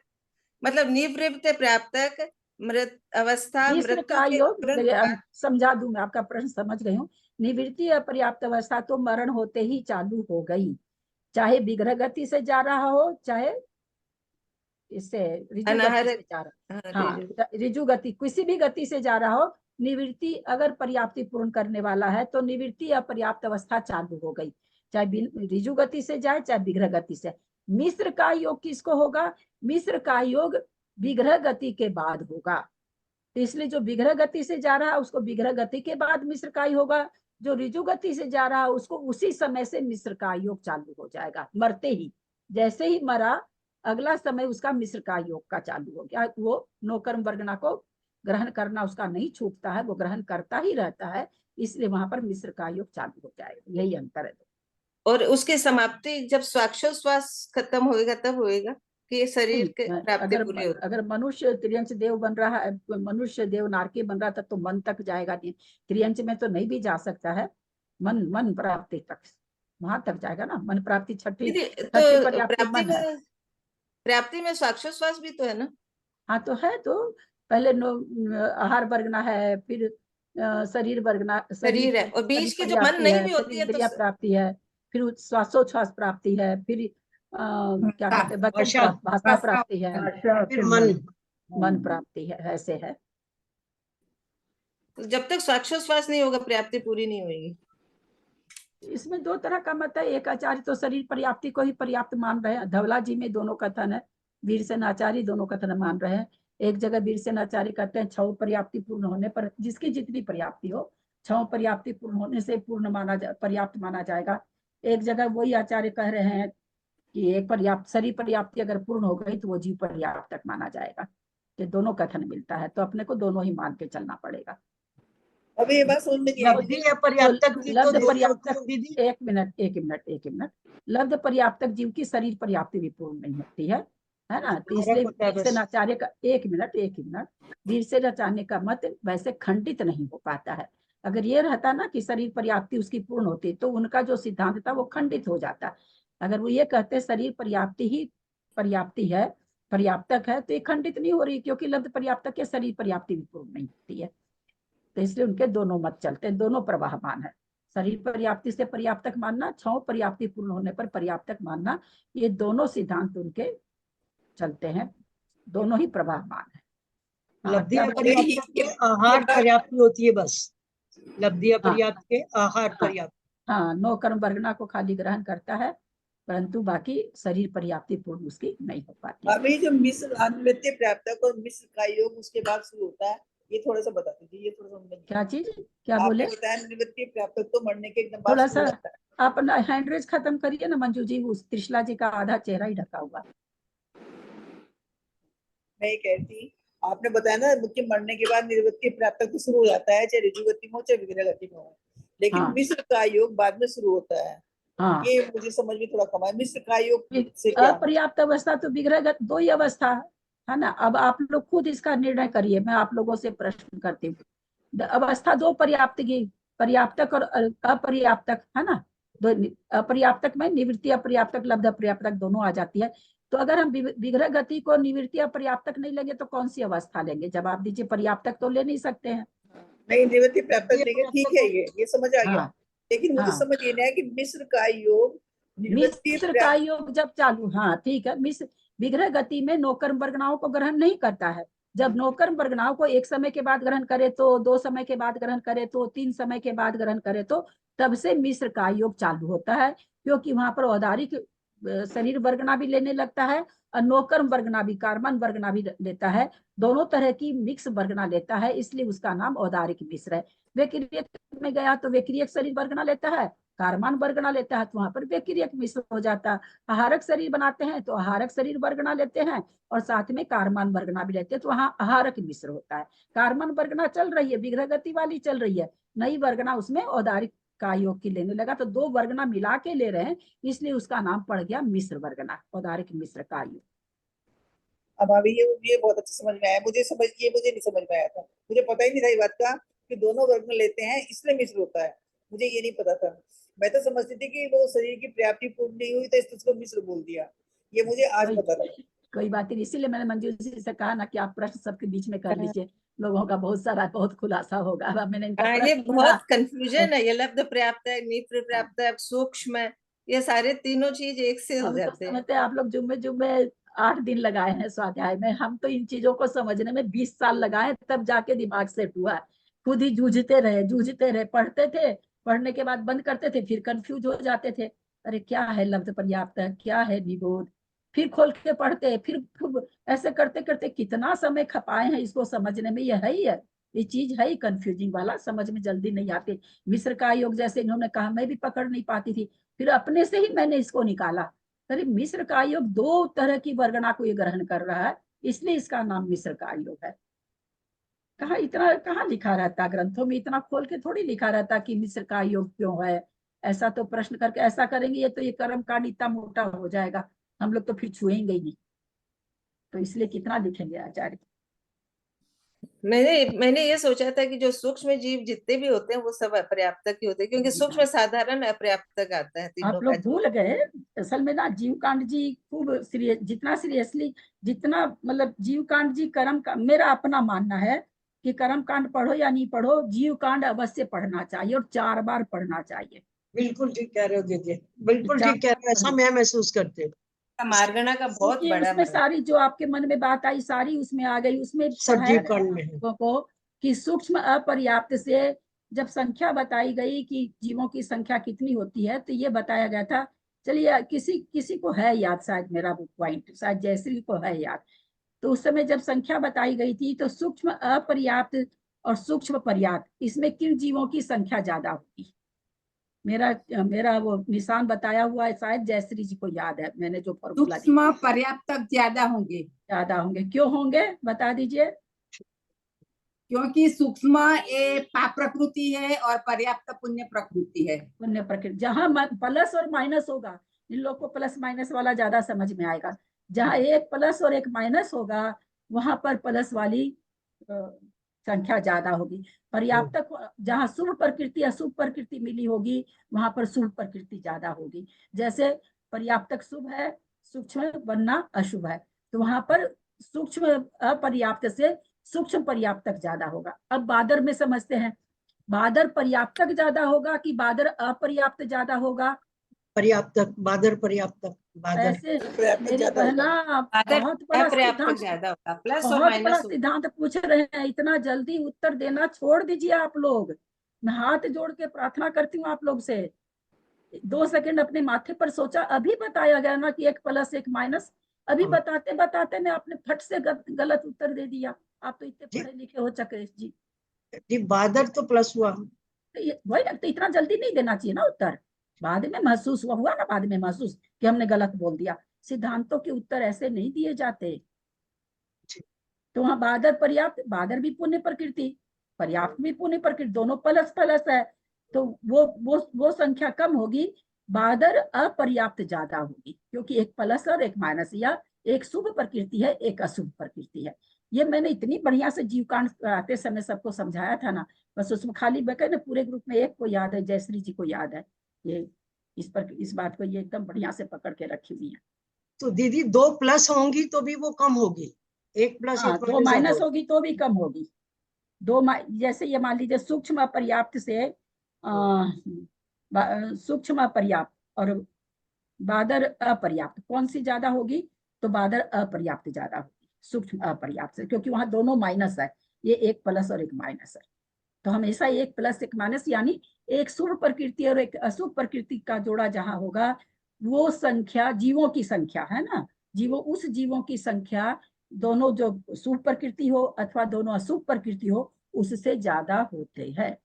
S11: मतलब निवृत्त प्राप्तक मृत अवस्था
S1: मिश्र
S11: मृत्यु
S1: का
S11: के
S1: योग,
S11: तुरंत बाद।
S1: समझा दूं, मैं आपका प्रश्न समझ गई हूँ। निवृत्ति अपर्याप्त अवस्था तो मरण होते ही चालू हो गई, चाहे विग्रह गति से जा रहा हो, चाहे इससे रिजु गति
S11: अनाहर
S1: से जा रहा,
S11: हाँ,
S1: हाँ
S11: रिजु।
S1: रिजु गति, किसी भी गति से जा रहा हो, निवृत्ति अगर पर्याप्ति पूर्ण करने वाला है तो निवृत्ति या पर्याप्त अवस्था चालू हो गई, चाहे रिजु गति से जाए चाहे विग्रह गति से। मिश्र का योग किसको होगा? मिश्र का योग विग्रह गति के बाद होगा। तो इसलिए जो विग्रह गति से जा रहा है उसको विग्रह गति के बाद मिश्र का होगा, जो रिजु गति से जा रहा है उसको उसी समय से मिश्र का योग चालू हो जाएगा। मरते ही, जैसे ही मरा अगला समय उसका मिश्र का योग का चालू हो गया। वो नौकर्म वर्गना को ग्रहण करना उसका नहीं छूटता है, वो ग्रहण करता ही रहता है, इसलिए वहां पर मिश्र का योग चालू हो जाएगा। यही अंतर है।
S11: और उसकी समाप्ति जब स्वाक्षोश्वास खत्म होएगा तब होएगा कि ये शरीर के प्राप्ति पूरी होती।
S1: अगर मनुष्य त्रियंच देव बन रहा है, मनुष्य देव नारकी बन रहा था तो मन तक जाएगा नहीं, त्रियंच में तो नहीं भी जा सकता है, मन प्राप्ति तक वहां तक जाएगा ना। मन प्राप्ति छठी
S11: तो प्राप्ति में स्वाक्षोश्वास भी तो है ना?
S1: हाँ तो है, तो पहले आहार वर्गना है, फिर शरीर वर्गना,
S11: शरीर है, और बीच की जो मन नहीं भी होती है तो
S1: प्राप्ति है, फिर श्वासोच्छ्वास प्राप्ति है, फिर क्या कहते हैं भाषा प्राप्ति है,
S3: फिर
S1: मन प्राप्ति है, ऐसे है।
S11: जब तक स्वाक्षोश्वास नहीं होगा प्राप्ति पूरी नहीं होगी।
S1: इसमें दो तरह का मत है। एक आचार्य तो शरीर पर्याप्ति को ही पर्याप्त मान रहे हैं, धवला जी में दोनों कथन है, वीरसेन आचार्य दोनों कथन मान रहे हैं। एक जगह वीरसेन आचार्य कहते हैं 6 पर्याप्ति पूर्ण होने पर, जिसकी जितनी पर्याप्ति हो 6 पर्याप्ति पूर्ण होने से पूर्ण पर्याप्त माना जाएगा। एक जगह वही आचार्य कह रहे हैं कि एक पर्याप्त शरीर पर्याप्ति अगर पूर्ण हो गई तो वो जीव पर्याप्त तक माना जाएगा। ये दोनों कथन मिलता है, तो अपने को दोनों ही मान के चलना पड़ेगा।
S2: अभी ये बात समझ में नहीं आई।
S1: एक मिनट, लब्ध पर्याप्तक जीव की शरीर पर्याप्ति भी पूर्ण नहीं होती है ना। तो इसलिए वीरसेन आचार्य का एक मिनट वीरसेन आचार्य का मत वैसे खंडित नहीं हो पाता है। अगर ये रहता ना कि शरीर पर्याप्ति उसकी पूर्ण होती तो उनका जो सिद्धांत था वो खंडित हो जाता। अगर वो ये कहते शरीर पर्याप्ति ही पर्याप्ति है, पर्याप्तक है, तो ये खंडित नहीं हो रही, क्योंकि लब्ध पर्याप्तक के शरीर पर्याप्ति भी पूर्ण नहीं होती है। तो इसलिए उनके दोनों मत चलते हैं, दोनों प्रवाहमान है। शरीर पर्याप्ति से पर्याप्तक मानना, 6 पर्याप्ति पूर्ण होने पर पर्याप्तक मानना, ये दोनों सिद्धांत उनके चलते हैं, दोनों ही प्रवाहमान है।
S3: लब्धि पर्याप्त के आहार पर्याप्ति होती है, बस लब्धि पर्याप्त के आहार पर्याप्त।
S1: हाँ, नो कर्म वर्गना को खाली ग्रहण करता है, परंतु बाकी शरीर पर्याप्ति पूर्ण उसकी नहीं हो पाती।
S2: अभी जो मिश्र अनिवृत्ति प्राप्तक और मिश्र का योग उसके बाद शुरू होता है, ये थोड़ा सा बता दीजिए। ये थोड़ा सा
S1: क्या चीज, क्या बोले?
S2: आपने बताया निवृत्ति प्राप्तक तो मरने के एकदम
S1: थोड़ा सा आप हैंड रेज खत्म करिए ना मंजू जी, उस त्रिशला जी का आधा चेहरा ही ढका हुआ।
S2: मैं कहती, आपने बताया ना मुख्य मरने के बाद निवृत्ति प्राप्तक तो शुरू हो जाता है, चाहे रिजु गति में हो चाहे विग्रह गति में हो, लेकिन मिश्र का योग बाद में शुरू होता है। हाँ। ये मुझे समझ में थोड़ा कम है। मिश्र का योग से क्या?
S1: अपर्याप्त अवस्था तो विग्रह गति, दो ही अवस्था है ना। अब आप लोग खुद इसका निर्णय करिए, मैं आप लोगों से प्रश्न करती हूँ। अवस्था 2 पर्याप्त की, पर्याप्तक और अपर्याप्तक है ना। दो अपर्याप्तक में निवृत्ति अपर्याप्तक, लब्ध अपर्याप्तक दोनों आ जाती है। तो अगर हम विग्रह गति को निवृत्ति अपर्याप्तक नहीं लेंगे तो कौन सी अवस्था लेंगे? जवाब दीजिए। पर्याप्तक तो ले नहीं सकते हैं।
S2: नहीं, निवृत्ति प्राप्तक लेंगे, ठीक है, ये समझ आ गया। लेकिन मुझे समझ ये नहीं है कि मिश्र का योग,
S1: मिश्र का योग जब चालू, हाँ ठीक है, मिश्र विग्रह गति में नौकर्म वर्गनाओं को ग्रहण नहीं करता है। जब नौकर्म वर्गनाओं को 1 समय के बाद ग्रहण करे तो, 2 समय के बाद ग्रहण करे तो, 3 समय के बाद ग्रहण करे तो, तब से मिश्र का योग चालू होता है, क्योंकि वहां पर औदारिक शरीर वर्गना भी लेने लगता है और नौकर्म वर्गना भी, कार्बन वर्गना भी लेता है, दोनों तरह की मिक्स वर्गना लेता है, इसलिए उसका नाम औदारिक मिश्र है। व्यक्रियक में गया तो व्यक्रियक शरीर वर्गना लेता है, कार्बन वर्गना लेता है तो वहां पर व्यक्रियक मिश्र हो जाता है। आहारक शरीर बनाते हैं तो आहारक शरीर वर्गना लेते हैं और साथ में कार्बन वर्गना भी लेते हैं, तो वहाँ आहारक मिश्र होता है। कार्बन वर्गना चल रही है, विग्रह गति वाली चल रही है, नई वर्गना उसमें औदारिक का योग की लेने लगा, तो 2 वर्गना मिला के ले रहे हैं, इसलिए उसका नाम पड़ गया मिश्र वर्गना, औदारिक मिश्र का योग।
S2: अब अभी ये बहुत अच्छे समझ में आया मुझे। मुझे नहीं समझ में आया था, मुझे पता ही नहीं था ये बात का कि दोनों वर्ग लेते हैं इसलिए मिश्र होता है, मुझे ये नहीं पता था। मैं तो समझती थी कि वो शरीर की पर्याप्ति पूर्ण नहीं हुई तो इसको मिश्र बोल दिया, ये मुझे आज पता लगा।
S1: कोई बात नहीं, इसीलिए मैंने मंजू जी से कहा ना कि आप प्रश्न सबके बीच में कर लीजिए, लोगों का बहुत खुलासा होगा। अब मैंने
S11: ये बहुत कंफ्यूजन है, ये लब्ध पर्याप्त है, निप्र पर्याप्त है, सूक्ष्म, ये सारे तीनों चीज एक से हो जाते हैं।
S1: आप लोग जुम्मे 8 दिन लगाए हैं स्वाध्याय में। हम तो इन चीजों को समझने में 20 साल लगाए, तब जाके दिमाग सेट हुआ। खुद ही जूझते रहे, पढ़ते थे, पढ़ने के बाद बंद करते थे, फिर कंफ्यूज हो जाते थे, अरे क्या है लब्ध पर्याप्त, क्या है निबोध, फिर खोल के पढ़ते, फिर ऐसे करते करते कितना समय खपाए हैं इसको समझने में। ये है ही है, ये चीज है ही कंफ्यूजिंग वाला, समझ में जल्दी नहीं आते। मिस्र का योग जैसे इन्होंने कहा, मैं भी पकड़ नहीं पाती थी, फिर अपने से ही मैंने इसको निकाला। अरे मिस्र का योग 2 तरह की वर्गणा को ये ग्रहण कर रहा है, इसलिए इसका नाम मिस्र का योग है। कहाँ लिखा रहता ग्रंथों में, इतना खोल के थोड़ी लिखा रहता कि मिस्र का योग क्यों है। ऐसा तो प्रश्न करके ऐसा करेंगे ये तो ये कर्म कांड इतना मोटा हो जाएगा, हम लोग तो फिर छुएंगे ही नहीं। तो इसलिए कितना लिखेंगे आचार्य।
S11: मैंने ये सोचा था कि जो सूक्ष्म जीव जितने भी होते हैं वो सब अपर्याप्तक ही होते हैं, क्योंकि सूक्ष्म साधारण अपर्याप्तक आता है तीनों
S1: आप लोग
S11: का।
S1: भूल गए असल में ना, जीवकांड जी खूब सीरियस, जितना सीरियसली, जितना मतलब जीवकांड जी कर्म का, मेरा अपना मानना है कि कर्म कांड पढ़ो या नहीं पढ़ो, जीवकांड अवश्य पढ़ना चाहिए और 4 बार पढ़ना चाहिए।
S3: बिल्कुल ठीक कह रहे हो दीदी, बिल्कुल ठीक कह रहे हो, ऐसा मैं महसूस करती हूँ।
S11: मार्गणा का बहुत
S1: क्योंकि
S11: बड़ा
S1: उसमें सारी जो आपके मन में बात आई सारी उसमें आ गई। उसमें
S3: सब
S1: पढ़ाया
S3: जीव
S1: गया
S3: कांड
S1: ना
S3: में है।
S1: लोगों को कि सूक्ष्म अपर्याप्त से जब संख्या बताई गई कि जीवों की संख्या कितनी होती है, तो ये बताया गया था। चलिए किसी किसी को है याद, शायद मेरा वो पॉइंट, शायद जयश्री को है याद। तो उस समय जब संख्या बताई गई थी तो सूक्ष्म अपर्याप्त और सूक्ष्म पर्याप्त, इसमें किन जीवों की संख्या ज्यादा होगी? मेरा मेरा वो निशान बताया हुआ है, शायद जयश्री जी को याद है, मैंने जो फॉर्मूला
S9: सूक्ष्म पर्याप्त ज्यादा होंगे।
S1: ज्यादा होंगे, क्यों होंगे बता दीजिए।
S9: क्योंकि सूक्ष्म ये पाप प्रकृति है और पर्याप्त पुण्य प्रकृति है।
S1: पुण्य प्रकृति, जहां प्लस और माइनस होगा, इन लोग को प्लस माइनस वाला ज्यादा समझ में आएगा। जहां एक प्लस और एक माइनस होगा, वहां पर प्लस वाली संख्या ज्यादा होगी। पर्याप्तक, जहां शुभ प्रकृति अशुभ प्रकृति मिली होगी, वहां पर शुभ प्रकृति ज्यादा होगी। जैसे पर्याप्तक शुभ है, सूक्ष्म बनना अशुभ है, तो वहां पर सूक्ष्म अपर्याप्त से सूक्ष्म पर्याप्तक ज्यादा होगा। अब बादर में समझते हैं, बादर पर्याप्तक ज्यादा होगा कि बादर अपर्याप्त ज्यादा होगा?
S3: पर्याप्तक, बादर पर्याप्तक, बादर
S1: ऐसे मेरी बहना बहुत बड़ा
S11: अपर्याप्तक
S1: सिद्धांत,
S11: ज्यादा होगा, प्लस और
S1: बहुत बड़ा
S11: माइनस।
S1: सिद्धांत पूछ रहे हैं, इतना जल्दी उत्तर देना छोड़ दीजिए आप लोग। मैं हाथ जोड़ के प्रार्थना करती हूँ आप लोग से, 2 सेकंड अपने माथे पर सोचा। अभी बताया गया ना कि एक प्लस एक माइनस, अभी बताते बताते मैं आपने फट से गलत उत्तर दे दिया। आप तो इतने पढ़े लिखे हो चक्रेश जी।
S3: बादर तो प्लस हुआ,
S1: वही लगता, इतना जल्दी नहीं देना चाहिए ना उत्तर। बाद में महसूस हुआ ना, बाद में महसूस कि हमने गलत बोल दिया। सिद्धांतों के उत्तर ऐसे नहीं दिए जाते। तो वहां बादर पर्याप्त, बादर भी पुण्य प्रकृति, पर्याप्त भी पुण्य प्रकृति, दोनों प्लस प्लस है, तो वो संख्या कम होगी। बादर अपर्याप्त ज्यादा होगी, क्योंकि एक प्लस और एक माइनस, या एक शुभ प्रकृति है एक अशुभ प्रकृति है। ये मैंने इतनी बढ़िया से जीवकांड आते समय सबको समझाया था ना, बस उसमें खाली बके ना, पूरे ग्रुप में एक को याद है, जयश्री जी को याद है। ये इस बात को ये एकदम बढ़िया से पकड़ के रखी हुई है।
S3: तो दीदी 2 प्लस होंगी तो भी वो कम होगी, 1 प्लस
S1: 2 माइनस होगी तो भी कम होगी। जैसे ये मान लीजिए सूक्ष्म अपर्याप्त से सूक्ष्म अपर्याप्त और बादर अपर्याप्त, कौन सी ज्यादा होगी? तो बादर अपर्याप्त ज्यादा होगी सूक्ष्म अपर्याप्त से, क्योंकि वहां दोनों माइनस है, ये एक प्लस और एक माइनस है। तो हमेशा एक प्लस एक माइनस, यानी एक शुभ प्रकृति और एक अशुभ प्रकृति का जोड़ा जहां होगा, वो संख्या जीवों की संख्या है ना, उस जीवों की संख्या दोनों जो शुभ प्रकृति हो अथवा दोनों अशुभ प्रकृति हो, उससे ज्यादा होते हैं।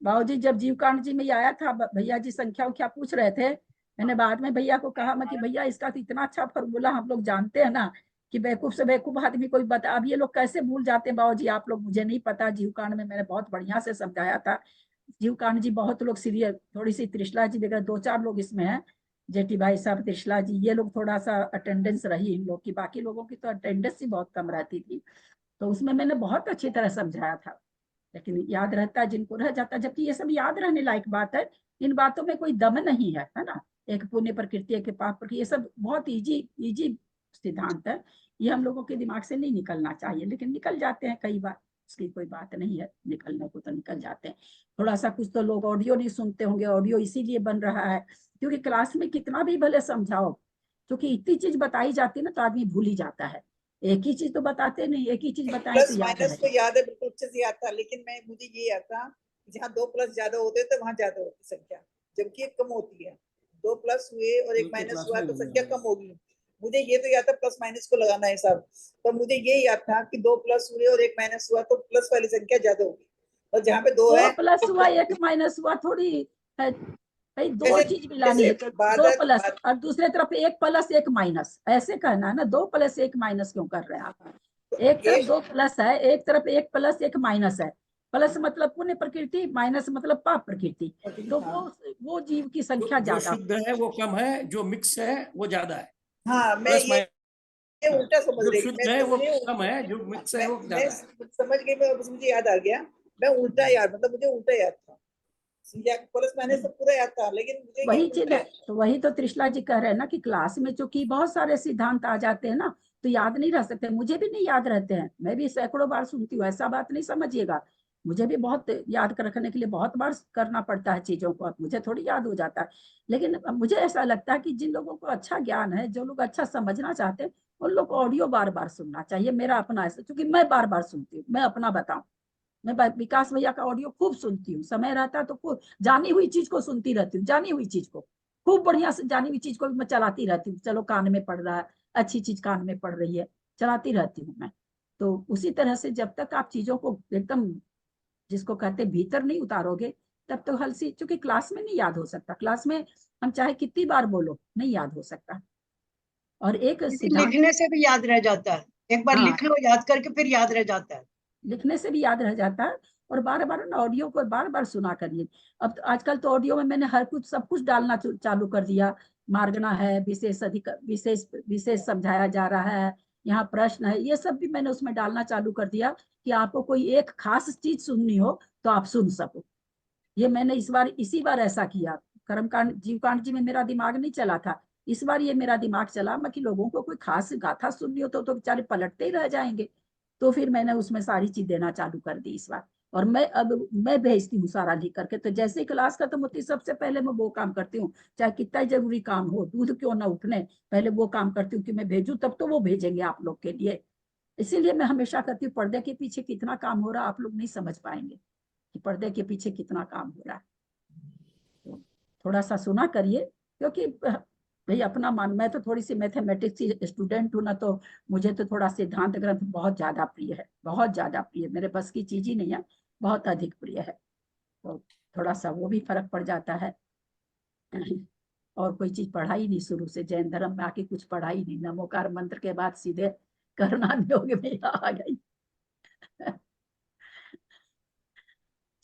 S1: बाबू जी जब जीवकांड जी में आया था, भैया जी संख्या क्या पूछ रहे थे, मैंने बाद में भैया को कहा मैं कि भैया इसका तो इतना अच्छा फॉर्मूला हम लोग जानते हैं ना, कि बेवकूफ से बेवकूफ आदमी कोई बता, अब ये लोग कैसे भूल जाते हैं बाबू जी आप लोग, मुझे नहीं पता। जीवकांड में मैंने बहुत बढ़िया से समझाया था। जीवकांड जी बहुत लोग सीरियस, थोड़ी सी त्रिशला जी वगैरह 2-4 लोग इसमें हैं, जेठी भाई साहब, त्रिशला जी, ये लोग थोड़ा सा अटेंडेंस रही इन लोग की, बाकी लोगों की तो अटेंडेंस ही बहुत कम रहती थी। तो उसमें मैंने बहुत अच्छी तरह समझाया था, लेकिन याद रहता है जिनको रह जाता है, जबकि ये सब याद रहने लायक बात है। इन बातों में कोई दम नहीं है, है ना। एक पुण्य प्रकृति एक पाप प्रकृति, ये सब बहुत इजी सिद्धांत है, ये हम लोगों के दिमाग से नहीं निकलना चाहिए, लेकिन निकल जाते हैं कई बार, उसकी कोई बात नहीं है, निकलने को तो निकल जाते हैं। थोड़ा सा कुछ तो लोग ऑडियो नहीं सुनते होंगे, ऑडियो इसीलिए बन रहा है क्योंकि क्लास में कितना भी भले समझाओ, क्योंकि इतनी चीज बताई जाती है ना तो आदमी भूल ही जाता है। एक ही चीज तो बताते नहीं, एक ही चीज बताए
S2: प्लस
S1: तो याद
S2: माइनस तो
S1: रहे।
S2: याद है, बिल्कुल अच्छे से याद था, लेकिन मुझे ये याद था जहाँ 2 प्लस ज्यादा होते तो वहां ज्यादा होती संख्या, जबकि एक कम होती है। 2 प्लस हुए और 1 माइनस हुआ तो संख्या कम होगी। मुझे ये तो याद था प्लस माइनस को लगाना है सब, तो मुझे ये याद था कि 2 प्लस हुए और 1 माइनस हुआ तो प्लस वाली संख्या ज्यादा होगी, और जहाँ पे 2
S1: 2
S2: है
S1: प्लस
S2: तो
S1: हुआ 1 माइनस हुआ थोड़ी है भाई, दो
S2: जैसे
S1: चीज मिलानी है। तो 2
S2: बादल
S1: प्लस और दूसरे तरफ 1 प्लस 1 माइनस, ऐसे कहना है ना। 2 प्लस 1 माइनस क्यों कर रहे हैं आप? एक तरफ 2 प्लस है, एक तरफ 1 प्लस 1 माइनस है। प्लस मतलब पुण्य प्रकृति, माइनस मतलब पाप प्रकृति। तो वो जीव की संख्या
S12: जो
S1: ज्यादा।
S12: शुद्ध है वो कम है, जो मिक्स है वो ज्यादा है।
S2: हाँ, मैं
S12: प्लस
S2: ये उल्टा समझ
S12: जो
S2: रही,
S12: शुद्ध है वो कम है, जो मिक्स है वो
S2: मैं
S12: ज्यादा है।
S2: समझ गई, मैं बस मुझे याद आ गया। मैं उल्टा याद, मतलब मुझे उल्टा याद था, प्लस माइनस तो पूरा याद था, लेकिन मुझे
S1: वही
S2: ये
S1: चीज है, तो वही तो त्रिशला जी कह रहे हैं ना कि क्लास में चूंकि बहुत सारे सिद्धांत आ जाते हैं ना तो याद नहीं रह सकते। मुझे भी नहीं याद रहते हैं, मैं भी सैकड़ों बार सुनती हूँ, ऐसा बात नहीं समझिएगा। मुझे भी बहुत याद कर रखने के लिए बहुत बार करना पड़ता है चीजों को, अब मुझे थोड़ी याद हो जाता है। लेकिन अब मुझे ऐसा लगता है कि जिन लोगों को अच्छा ज्ञान है, जो लोग अच्छा समझना चाहते हैं, उन लोग को ऑडियो बार बार सुनना चाहिए। मेरा अपना ऐसा, क्योंकि मैं बार बार सुनती हूँ, मैं अपना बताऊं, मैं विकास भैया का ऑडियो खूब सुनती हूँ, समय रहता तो खूब जानी हुई चीज को सुनती रहती हूँ, जानी हुई चीज को खूब बढ़िया से, जानी हुई चीज को मैं चलाती रहती हूँ। चलो कान में पड़ रहा है, अच्छी चीज कान में पड़ रही है, चलाती रहती हूँ मैं। तो उसी तरह से जब तक आप चीजों को एकदम, जिसको कहते भीतर नहीं उतारोगे, तब तो हलसी, क्योंकि क्लास में नहीं याद हो सकता। क्लास में हम चाहे कितनी बार बोलो नहीं याद हो सकता। और एक सिद्धांत
S3: लिखने से भी याद रह जाता है, एक बार लिख लो याद करके फिर याद रह जाता है।
S1: लिखने से भी याद रह जाता है। और बार बार ना ऑडियो को बार बार सुना करिए। अब तो आजकल तो ऑडियो में मैंने हर कुछ सब कुछ डालना चालू कर दिया। मार्गना है, विशेष विशेष समझाया जा रहा है, यहाँ प्रश्न है, ये सब भी मैंने उसमें डालना चालू कर दिया कि आपको कोई एक खास चीज सुननी हो तो आप सुन सको। ये मैंने इसी बार ऐसा किया। कर्मकांड जीवकांड जी में मेरा दिमाग नहीं चला था, इस बार ये मेरा दिमाग चला। मैं कि लोगों को कोई खास गाथा सुननी हो तो बेचारे पलटते ही रह जाएंगे। तो फिर मैंने उसमें सारी चीज देना चालू कर दी इस बार। और मैं भेजती हूँ सारा लिख करके। तो जैसे ही क्लास खत्म होती है सबसे पहले मैं वो काम करती हूँ, चाहे कितना जरूरी काम हो, दूध क्यों ना उठने, पहले वो काम करती हूँ कि मैं भेजूं, तब तो वो भेजेंगे आप लोग के लिए। इसीलिए मैं हमेशा कहती हूँ पर्दे के पीछे कितना काम हो रहा है आप लोग नहीं समझ पाएंगे कि पर्दे के पीछे कितना काम हो रहा है। तो थोड़ा सा सुना करिए, क्योंकि भाई अपना मान, मैं तो थोड़ी सी मैथमेटिक्स की स्टूडेंट हूँ ना, तो मुझे तो थोड़ा सिद्धांत ग्रंथ बहुत ज्यादा प्रिय है, बहुत ज्यादा प्रिय। मेरे बस की चीज ही नहीं है, बहुत अधिक प्रिय है। तो थोड़ा सा वो भी फर्क पड़ जाता है। और कोई चीज पढ़ा ही नहीं शुरू से, जैन धर्म में आके कुछ पढ़ा ही नहीं। नमोकार मंत्र के बाद सीधे करना योग में आ गई।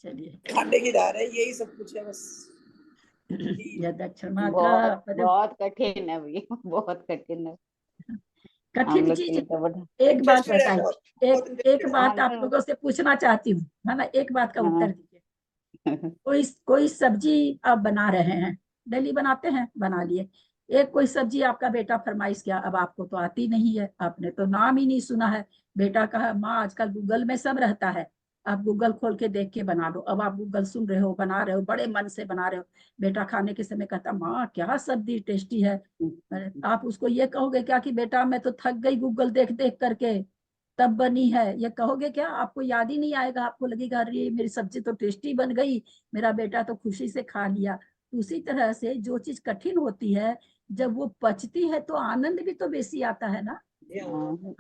S1: चलिए,
S2: खाने की धार है, यही सब कुछ है बस।
S1: यह दक्षिण मार्ग
S13: बहुत कठिन है भैया, बहुत कठिन है।
S1: कठिन चीज। एक बात बताइए, एक बात आप लोगों से पूछना चाहती हूँ, है ना, एक बात का उत्तर दीजिए। कोई सब्जी आप बना रहे हैं, डेली बनाते हैं, बना लिए। एक कोई सब्जी आपका बेटा फरमाइश किया, अब आपको तो आती नहीं है, आपने तो नाम ही नहीं सुना है। बेटा कहा माँ आजकल गूगल में सब रहता है, आप गूगल खोल के देख के बना लो। अब आप गूगल सुन रहे हो, बना रहे हो, बड़े मन से बना रहे हो। बेटा खाने के समय कहता माँ क्या सब्जी टेस्टी है। आप उसको ये कहोगे क्या कि बेटा मैं तो थक गई गूगल देख देख करके तब बनी है, ये कहोगे क्या? आपको याद ही नहीं आएगा, आपको लगेगा अरे मेरी सब्जी तो टेस्टी बन गई, मेरा बेटा तो खुशी से खा लिया। उसी तरह से जो चीज कठिन होती है जब वो पचती है तो आनंद भी तो बेसी आता है ना,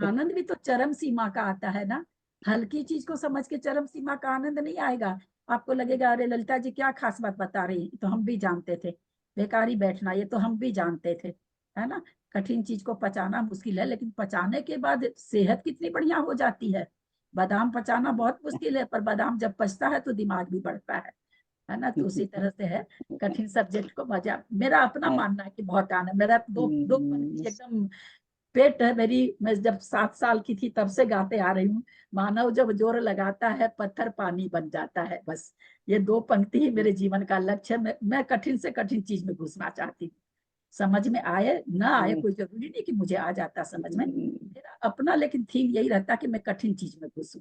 S1: आनंद भी तो चरम सीमा का आता है ना। हल्की चीज को समझ के चरम सीमा का आनंद नहीं आएगा। आपको लगेगा अरे ललिता जी क्या खास बात बता रही, तो हम भी जानते थे, बेकारी बैठना, ये तो हम भी जानते थे, है ना। कठिन चीज को पचाना मुश्किल है, लेकिन पचाने के बाद सेहत कितनी बढ़िया हो जाती है। बादाम पचाना बहुत मुश्किल है, पर बादाम जब पचता है तो दिमाग भी बढ़ता है ना। तो उसी तरह से है, कठिन सब्जेक्ट को मजा, मेरा अपना मानना है कि बहुत आनंद। मेरा दो पंक्ति एकदम पेट है मेरी, मैं जब 7 साल की थी तब से गाते आ रही हूँ। मानव जब जोर लगाता है पत्थर पानी बन जाता है, बस ये 2 पंक्ति ही मेरे जीवन का लक्ष्य है। मैं कठिन से कठिन चीज में घुसना चाहती हूँ, समझ में आए ना आए कोई जरूरी नहीं कि मुझे आ जाता समझ में, मेरा अपना लेकिन थीम यही रहता कि मैं कठिन चीज में घुसूं।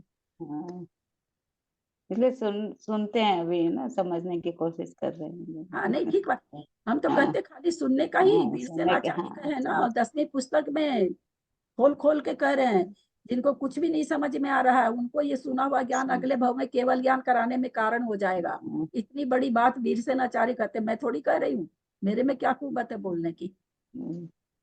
S13: इसलिए सुनते हैं अभी ना, समझने की कोशिश कर रहे हैं।
S1: हाँ नहीं ठीक बात, हम तो
S13: हाँ।
S1: कहते खाली सुनने का ही,
S13: हाँ,
S1: वीर
S13: सुनने के,
S1: सेनाचार्य
S13: हाँ
S1: का है ना,
S13: सुन।
S1: 10वीं पुस्तक में खोल खोल के कह रहे हैं, जिनको कुछ भी नहीं समझ में आ रहा है उनको ये सुना हुआ ज्ञान अगले भव में केवल ज्ञान कराने में कारण हो जाएगा। इतनी बड़ी बात वीर सेनाचार्य कहते, मैं थोड़ी कह रही हूँ, मेरे में क्या कुव्वत है बोलने की।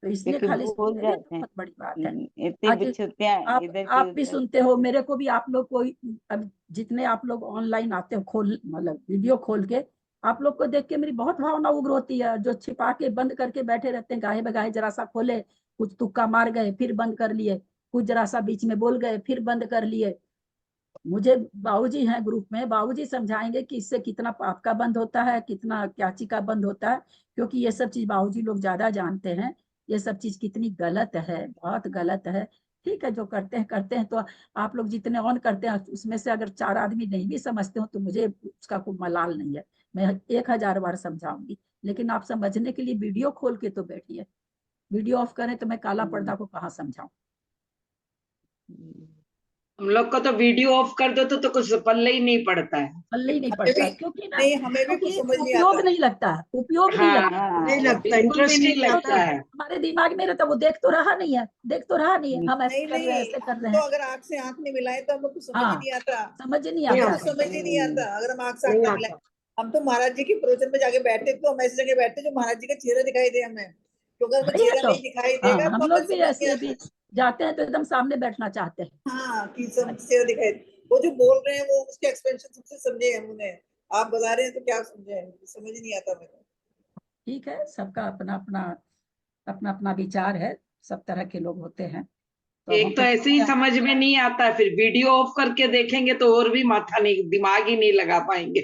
S1: तो इसलिए
S13: क्योंकि
S1: खाली
S13: भूल
S1: सुनने दें,
S13: जाते हैं।
S1: बहुत बड़ी बात है।
S13: इतनी
S1: आज
S13: विच्छुतियां इधर की
S1: आप भी
S13: उधर।
S1: सुनते हो, मेरे को भी आप लोग को, अब जितने आप लोग ऑनलाइन आते हो, खोल मतलब वीडियो खोल के, आप लोग को देख के मेरी बहुत भावना उग्र होती है। जो छिपा के बंद करके बैठे रहते हैं, गाहे बगाहे जरा सा खोले, कुछ तुक्का मार गए फिर बंद कर लिए, कुछ जरा सा बीच में बोल गए फिर बंद कर लिए। मुझे बाबूजी हैं ग्रुप में, बाबूजी समझाएंगे कि इससे कितना पाप का बंद होता है, कितना क्याची का बंद होता है, क्योंकि ये सब चीज बाबूजी लोग ज्यादा जानते हैं। ये सब चीज कितनी गलत है, बहुत गलत है। ठीक है, जो करते हैं तो आप लोग जितने ऑन करते हैं उसमें से अगर 4 आदमी नहीं भी समझते हो तो मुझे उसका कोई मलाल नहीं है, मैं 1000 बार समझाऊंगी। लेकिन आप समझने के लिए वीडियो खोल के तो बैठिए, वीडियो ऑफ करें तो मैं काला पर्दा को कहाँ समझाऊं।
S6: हम लोग को तो वीडियो ऑफ कर दो तो कुछ पल्ले ही नहीं पड़ता है।
S1: पल्ले ही नहीं
S2: हमें
S1: पड़ता,
S2: भी
S1: क्योंकि ना,
S2: नहीं, हमें भी कुछ
S1: क्योंकि
S2: समझ नहीं
S1: उपयोग
S2: आता।
S1: नहीं लगता है, उपयोग नहीं
S6: हाँ
S1: लगता है।
S3: नहीं लगता,
S6: बिल्कुल भी
S3: इंटरेस्ट
S6: नहीं
S3: नहीं
S6: लगता
S3: आता।
S6: है।
S1: हमारे दिमाग में रहता, वो देख तो रहा नहीं है, देख तो रहा नहीं है, हम ऐसे
S2: नहीं
S1: कर रहे हैं,
S2: नहीं,
S1: ऐसे कर
S2: हम
S1: रहे
S2: तो
S1: हैं।
S2: अगर आंख से आंख नहीं मिलाए तो हमको कुछ समझ ही
S1: हाँ,
S2: नहीं आता।
S1: समझ ही नहीं
S3: नहीं
S2: हमें
S1: आता
S2: तो
S1: है।
S2: समझ ही नहीं आता अगर हम आंख से आंख
S3: नहीं
S2: ना
S3: आता।
S2: मिलाए। हम तो महाराज जी के प्रवचन में जाके बैठते तो हम ऐसी जगह बैठते जो महाराज जी का चेहरा दिखाई दे हमें, क्योंकि अगर
S1: बढ़िया
S2: चेहरा
S1: तो,
S2: नहीं दिखाई
S1: हाँ
S2: देगा
S1: हम
S2: तो हमें
S1: लोग भी
S2: समझ नहीं
S1: ऐसे भी
S2: आता।
S1: जाते हैं तो एकदम सामने बैठना चाहते हैं।
S2: हाँ, कि सब चेहरा दिखाई दे। वो जो बोल रहे हैं वो उसके एक्सप्रेशन सबसे समझे हम उन्हें, आप बता रहे हैं तो क्या समझे, समझ ही नहीं आता मेरे।
S1: ठीक है, सबका अपना अपना अपना अपना विचार है, सब तरह के लोग होते हैं। तो हम
S6: एक तो
S1: तो
S6: ऐसे ही समझ में नहीं आता, फिर वीडियो ऑफ करके देखेंगे तो और भी माथा नहीं, दिमाग ही नहीं लगा पाएंगे।